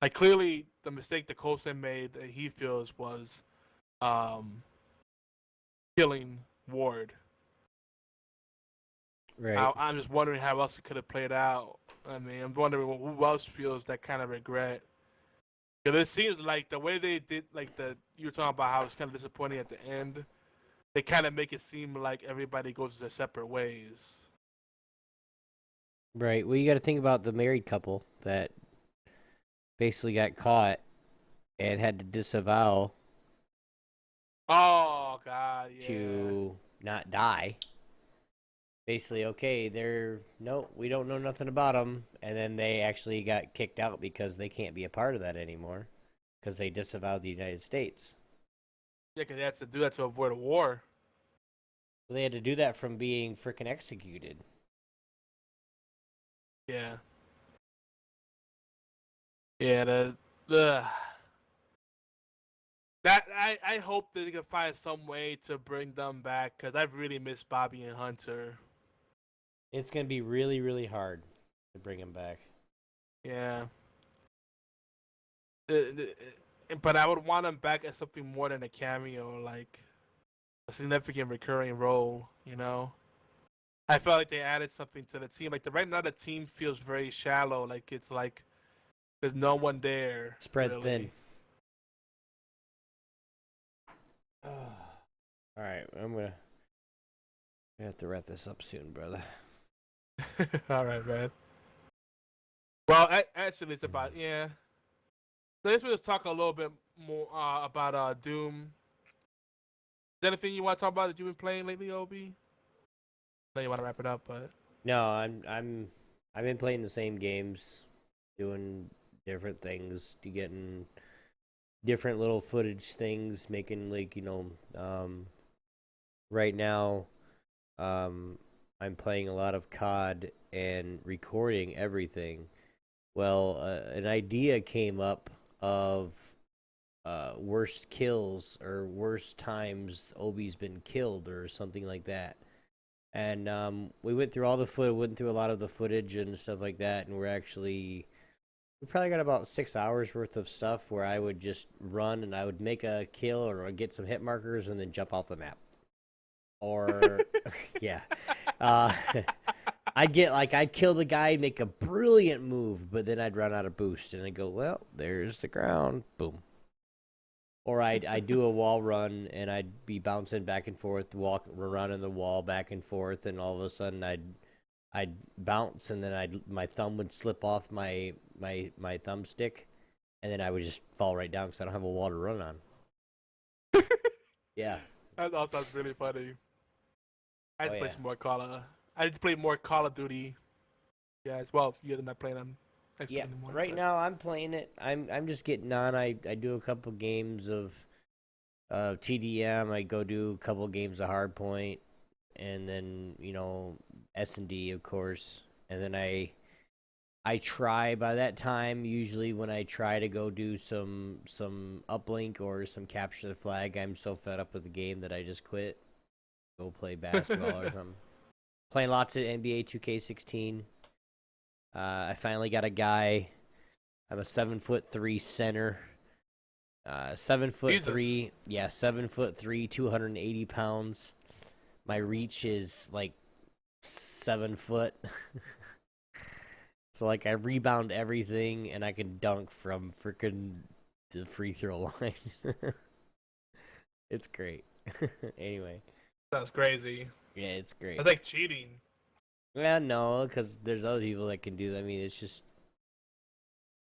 Like clearly, the mistake that Coulson made that he feels was killing Ward. Right. I'm just wondering how else it could have played out. I mean, I'm wondering who else feels that kind of regret. Because it seems like the way they did, like you were talking about how it's kind of disappointing at the end. They kind of make it seem like everybody goes their separate ways. Right. Well, you got to think about the married couple that basically got caught and had to disavow Oh God, yeah. to not die. Basically, okay, we don't know nothing about them, and then they actually got kicked out because they can't be a part of that anymore because they disavowed the United States. Yeah, because they had to do that to avoid a war. So they had to do that from being freaking executed. Yeah. Yeah, that I hope that they can find some way to bring them back because I've really missed Bobby and Hunter. It's going to be really, really hard to bring him back. Yeah. But I would want them back as something more than a cameo, like a significant recurring role, I felt like they added something to the team. Like right now the team feels very shallow, like it's like there's no one there. Spread really. thin. All right, I have to wrap this up soon, brother. All right, man. Well, actually, it's about So let's just talk a little bit more about Doom. Is there anything you want to talk about that you've been playing lately, Obi? I know you want to wrap it up, but No, I've been playing the same games, doing different things, to getting different little footage things, making like right now, I'm playing a lot of COD and recording everything. Well, an idea came up of worst kills or worst times Obi's been killed or something like that. And we went through went through a lot of the footage and stuff like that, and we probably got about 6 hours worth of stuff where I would just run and I would make a kill or I'd get some hit markers and then jump off the map. Or, yeah. I'd kill the guy, make a brilliant move, but then I'd run out of boost and I'd go, well, there's the ground. Boom. Or I'd do a wall run and I'd be bouncing back and forth, running the wall back and forth, and all of a sudden I'd bounce and then my thumb would slip off my thumbstick, and then I would just fall right down because I don't have a wall to run on. Yeah. That all sounds really funny. I need to play yeah. some more I need to play more Call of Duty. Yeah, as well. You're not playing on Xbox anymore. Right now I'm playing it. I'm just getting on. I do a couple games of TDM. I go do a couple games of Hardpoint, and then S&D, of course. And then I try, by that time, usually when I try to go do some uplink or some capture the flag, I'm so fed up with the game that I just quit. Go play basketball or something. Playing lots of NBA 2K16. I finally got a guy. I'm a 7'3" center. 7'3", yeah, 7'3", 280 pounds. My reach is like 7 foot. So like I rebound everything and I can dunk from freaking the free throw line. It's great. Anyway. Sounds crazy. Yeah, it's great. It's like cheating. Yeah, no, because there's other people that can do that. I mean, it's just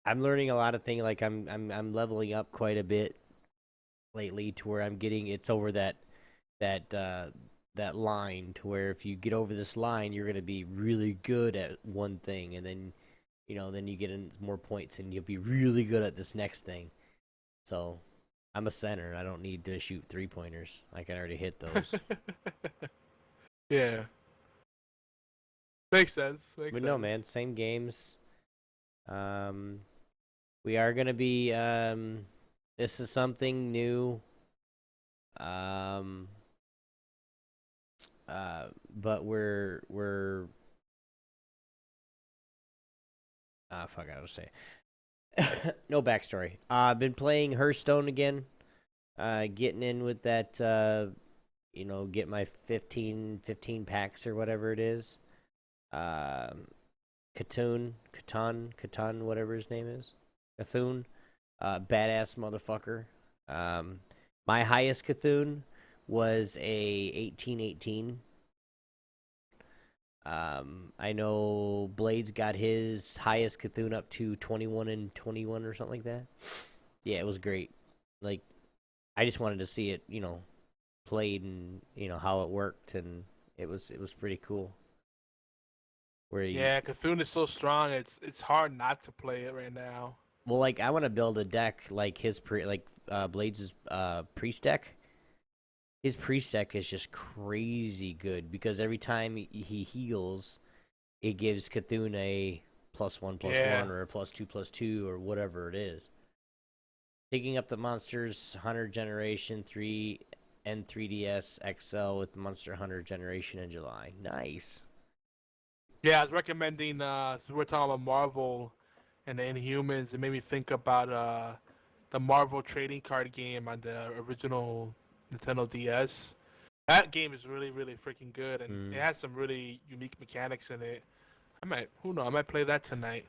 I'm learning a lot of things. Like I'm leveling up quite a bit lately to where I'm getting it's over that line to where if you get over this line, you're gonna be really good at one thing, and then then you get in more points and you'll be really good at this next thing. So I'm a center. I don't need to shoot 3-pointers. I can already hit those. Yeah. Makes sense. But no, man, same games. We are gonna be. This is something new. But we're. Fuck, I don't say. No backstory. I've been playing Hearthstone again. Getting in with that. Get my 15 packs or whatever it is. Cthulhu, whatever his name is. Cthulhu. Badass motherfucker. My highest Cthulhu was a 1818. I know Blades got his highest Cthulhu up to 21 and 21 or something like that. Yeah, it was great. Like, I just wanted to see it, played and how it worked, and it was pretty cool. Cthulhu is so strong. It's hard not to play it right now. Well, like I want to build a deck like his Blades' priest deck. His priest deck is just crazy good because every time he heals, it gives Cthulhu a +1/+1 or a +2/+2 or whatever it is. Picking up the monsters Hunter Generation 3 and 3DS XL with the Monster Hunter Generation in July. Nice. Yeah, I was recommending. So we're talking about Marvel and the Inhumans. It made me think about the Marvel trading card game on the original Nintendo DS. That game is really, really freaking good, and it has some really unique mechanics in it. I might play that tonight.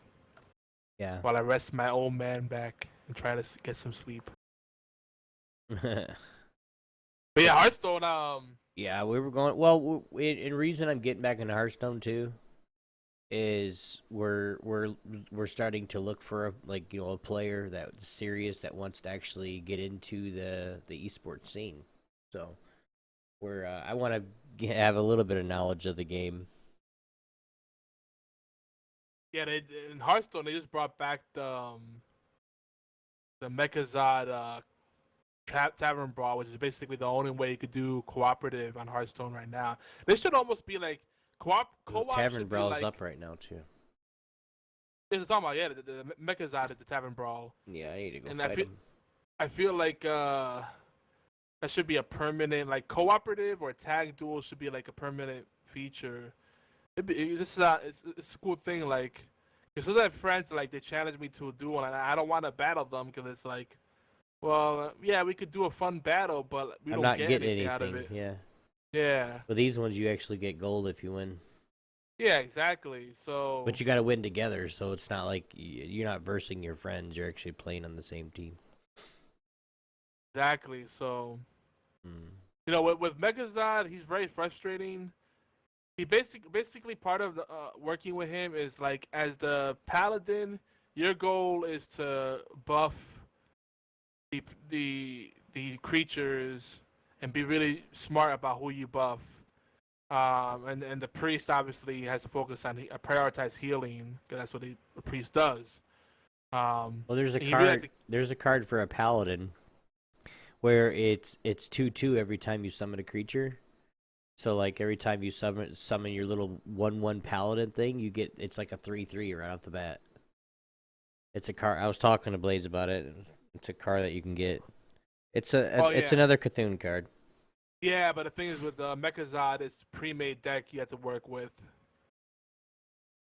Yeah. While I rest my old man back and try to get some sleep. But yeah, Hearthstone. Yeah, we were going. Well, and reason I'm getting back into Hearthstone too is we're starting to look for a player that's serious that wants to actually get into the esports scene. So I want to have a little bit of knowledge of the game. Yeah, in Hearthstone they just brought back the Mechazod Tavern Brawl, which is basically the only way you could do cooperative on Hearthstone right now. This should almost be like co-op. Tavern Brawl is up right now too. This is talking about the Mechazod is the Tavern Brawl. Yeah, I need to go and fight him. I feel like that should be a permanent, like cooperative or tag duel should be like a permanent feature. It's a cool thing. Like, because I have friends like they challenge me to a duel, and I don't want to battle them because it's like, well, yeah, we could do a fun battle, but we don't get anything out of it. Yeah. Yeah. But these ones you actually get gold if you win. Yeah, exactly. So. But you got to win together, so it's not like you're not versing your friends. You're actually playing on the same team. Exactly. So. You know, with Megazord, he's very frustrating. He basically part of the working with him is like as the paladin, your goal is to buff the creatures and be really smart about who you buff. And the priest obviously has to focus on prioritize healing because that's what the priest does. Well, there's a card. There's a card for a paladin where it's 2/2 every time you summon a creature. So like every time you summon your little 1/1 paladin thing, it's like a 3/3 right off the bat. It's a card. I was talking to Blades about it. It's a card that you can get. It's another Cthulhu card. Yeah, but the thing is with Mechazod, it's pre-made deck you have to work with.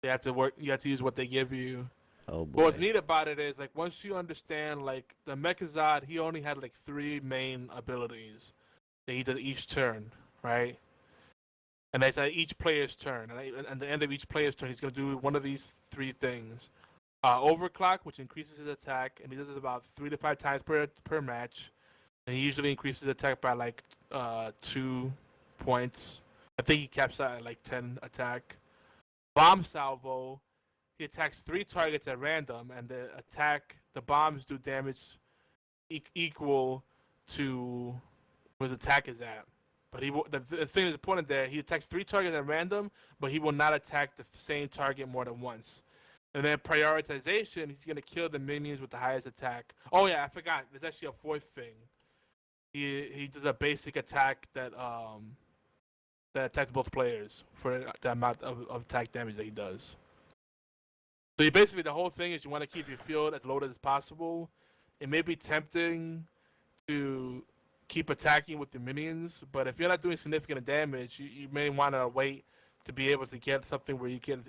You have to use what they give you. Oh boy. But what's neat about it is like once you understand like the Mechazod, he only had like 3 main abilities that he does each turn, right? And that's at each player's turn. And at the end of each player's turn, he's gonna do one of these 3 things: overclock, which increases his attack, and he does it about 3 to 5 times per match. And he usually increases attack by like 2 points. I think he caps out at like 10 attack. Bomb salvo, he attacks 3 targets at random, and the bombs do damage equal to where his attack is at. But the thing that's important there, he attacks 3 targets at random, but he will not attack the same target more than once. And then prioritization, he's gonna kill the minions with the highest attack. Oh yeah, I forgot. There's actually a 4th thing. He does a basic attack that attacks both players for the amount of attack damage that he does. So basically the whole thing is you want to keep your field as loaded as possible. It may be tempting to keep attacking with your minions, but if you're not doing significant damage, you may want to wait to be able to get something where you can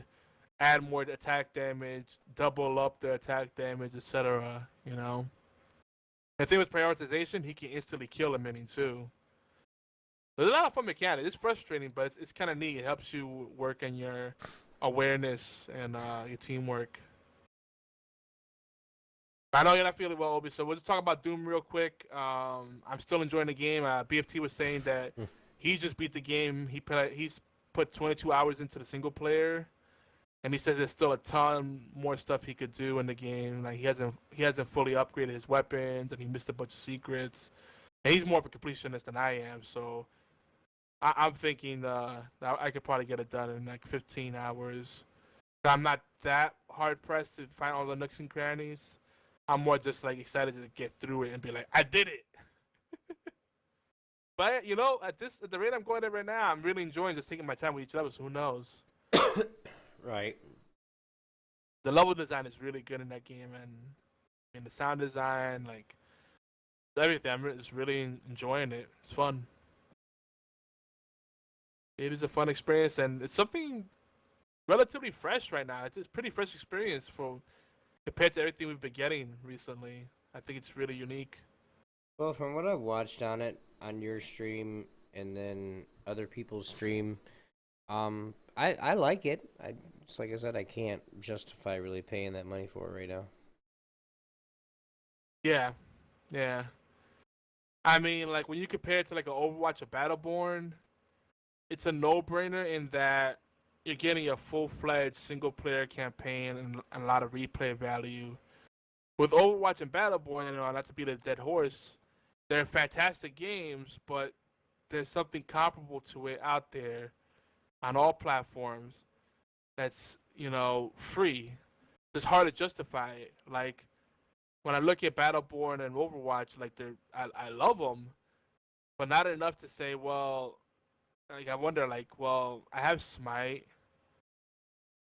add more attack damage, double up the attack damage, etc. You know. The thing with prioritization, he can instantly kill a minion too. There's a lot of fun mechanics. It's frustrating, but it's kind of neat. It helps you work on your awareness and your teamwork. I know you're not feeling well, Obi, so we'll just talk about Doom real quick. I'm still enjoying the game. BFT was saying that he just beat the game. He's put 22 hours into the single player, and he says there's still a ton more stuff he could do in the game. Like he hasn't fully upgraded his weapons, and he missed a bunch of secrets. And he's more of a completionist than I am, so I'm thinking I could probably get it done in like 15 hours. I'm not that hard pressed to find all the nooks and crannies. I'm more just like excited to get through it and be like, I did it. But you know, at the rate I'm going at right now, I'm really enjoying just taking my time with each level. So who knows? Right. The level design is really good in that game, and the sound design, like everything. I'm just really enjoying it. It's fun. It is a fun experience, and it's something relatively fresh right now. It's a pretty fresh experience compared to everything we've been getting recently. I think it's really unique. Well, from what I've watched on it, on your stream, and then other people's stream, I like it. Just like I said, I can't justify really paying that money for it right now. Yeah. I mean, like when you compare it to like an Overwatch or Battleborn, it's a no-brainer in that you're getting a full-fledged single-player campaign and a lot of replay value. With Overwatch and Battleborn, not to beat a dead horse, they're fantastic games, but there's something comparable to it out there on all platforms that's, free. It's hard to justify it. Like, when I look at Battleborn and Overwatch, like, I love them, but not enough to say, well, like, I wonder, like, well, I have Smite,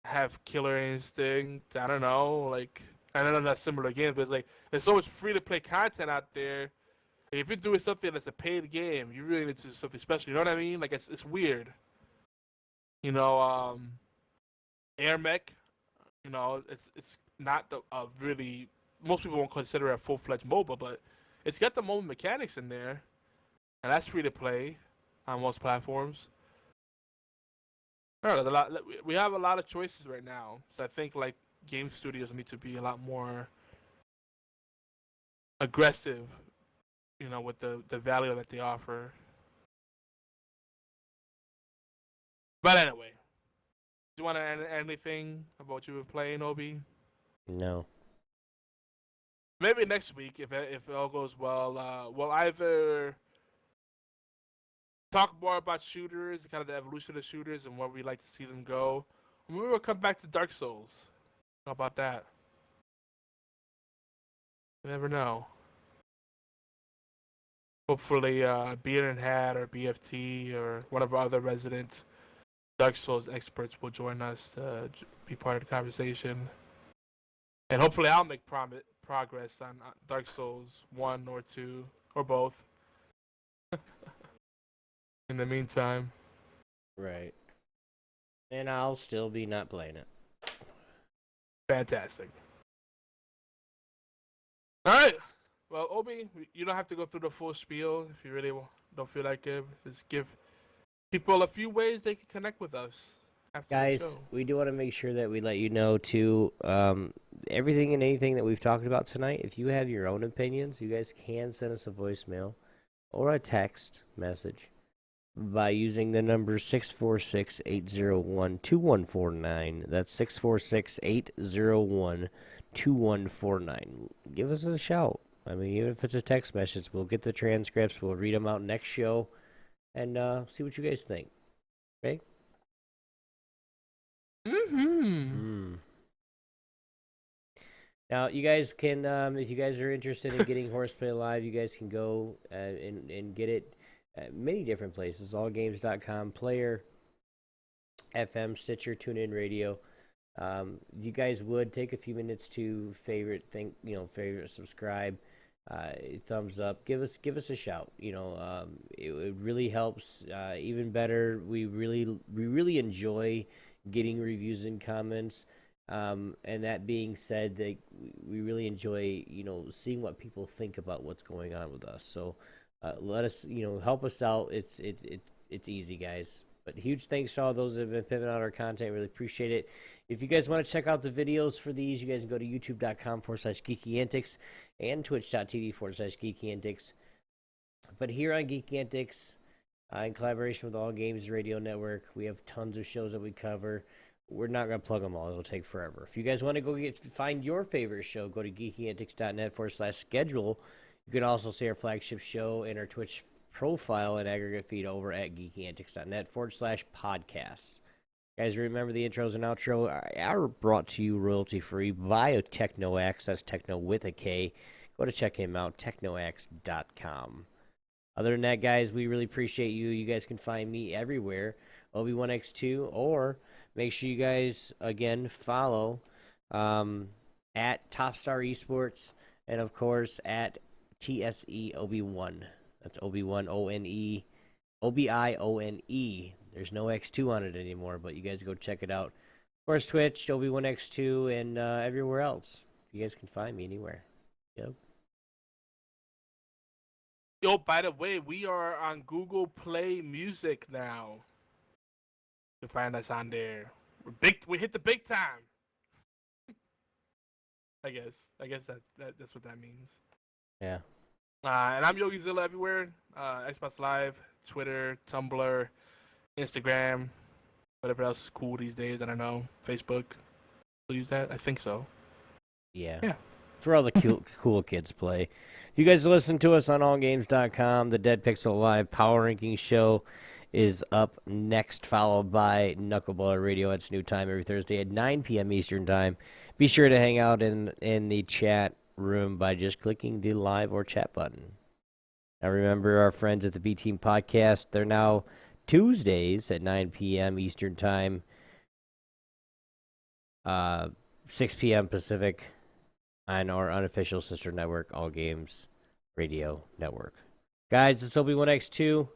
I have Killer Instinct, I don't know, like, I know not similar games, but it's like, there's so much free-to-play content out there. If you're doing something that's a paid game, you really need to do something special, you know what I mean? Like, it's weird. Air Mech, it's not really, most people won't consider it a full-fledged MOBA, but it's got the MOBA mechanics in there, and that's free to play on most platforms. I don't know, we have a lot of choices right now, so I think like game studios need to be a lot more aggressive, with the value that they offer. But anyway, do you want to add anything about what you've been playing, Obi? No. Maybe next week, if it all goes well, we'll either talk more about shooters, kind of the evolution of shooters and where we like to see them go. Or maybe we'll come back to Dark Souls. How about that? You never know. Hopefully, Beard and Hat or BFT or one of our other resident Dark Souls experts will join us to be part of the conversation. And hopefully I'll make progress on Dark Souls 1 or 2 or both. In the meantime. Right. And I'll still be not playing it. Fantastic. All right. Well, Obi, you don't have to go through the full spiel if you really don't feel like it. Just give people a few ways they can connect with us. Guys, we do want to make sure that we let you know, too, everything and anything that we've talked about tonight. If you have your own opinions, you guys can send us a voicemail or a text message by using the number 646-801-2149. That's 646-801-2149. Give us a shout. I mean, even if it's a text message, we'll get the transcripts, we'll read them out next show, and see what you guys think. Okay? Now, you guys can, if you guys are interested in getting HorsePLAY Live, you guys can go and get it at many different places. Allgames.com, Player, FM, Stitcher, TuneIn Radio. You guys would take a few minutes to favorite, subscribe, thumbs up. Give us a shout. It really helps. Even better, we really enjoy getting reviews and comments. And that being said, we really enjoy, seeing what people think about what's going on with us. So let us, help us out. It's easy, guys. But huge thanks to all those that have been pimping out our content. Really appreciate it. If you guys want to check out the videos for these, you guys can go to youtube.com/geekyantics and twitch.tv/geekyantics. But here on Geeky Antics, in collaboration with All Games Radio Network, we have tons of shows that we cover. We're not going to plug them all. It'll take forever. If you guys want to go find your favorite show, go to geekyantics.net/schedule. You can also see our flagship show and our Twitch profile and aggregate feed over at geekyantics.net/podcast. Guys, remember the intros and outro are brought to you royalty-free by TechnoAxe. That's Techno with a K. Go to check him out, technoaxe.com. Other than that, guys, we really appreciate you. You guys can find me everywhere, Obi1X2, or make sure you guys, again, follow at Topstar Esports and, of course, at TSE Obi1. That's Obi1, O-N-E, Obione. There's no X2 on it anymore, but you guys go check it out. Of course, Twitch, Obi1X2, and everywhere else. You guys can find me anywhere. Yep. Yo, by the way, we are on Google Play Music now. You can find us on there. We hit the big time. I guess that's what that means. Yeah. And I'm YogiZilla everywhere. Xbox Live, Twitter, Tumblr, Instagram. whatever else is cool these days. I don't know. Facebook. Still use that? I think so. Yeah. Yeah. It's where all the cool kids play. If you guys listen to us on allgames.com, the Dead Pixel Live Power Ranking Show is up next, followed by Knuckleballer Radio. It's new time every Thursday at 9 p.m. Eastern Time. Be sure to hang out in the chat room by just clicking the live or chat button. Now remember our friends at the B Team Podcast. They're now Tuesdays at 9 p.m. Eastern Time, 6 p.m. Pacific, on our unofficial sister network, All Games Radio Network. Guys, it's Obi-Wan X2.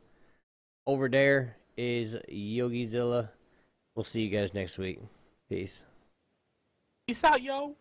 Over there is YogiZilla. We'll see you guys next week. Peace. Peace out, yo.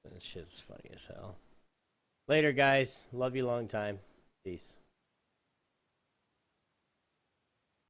That shit's funny as hell. Later, guys. Love you long time. Peace.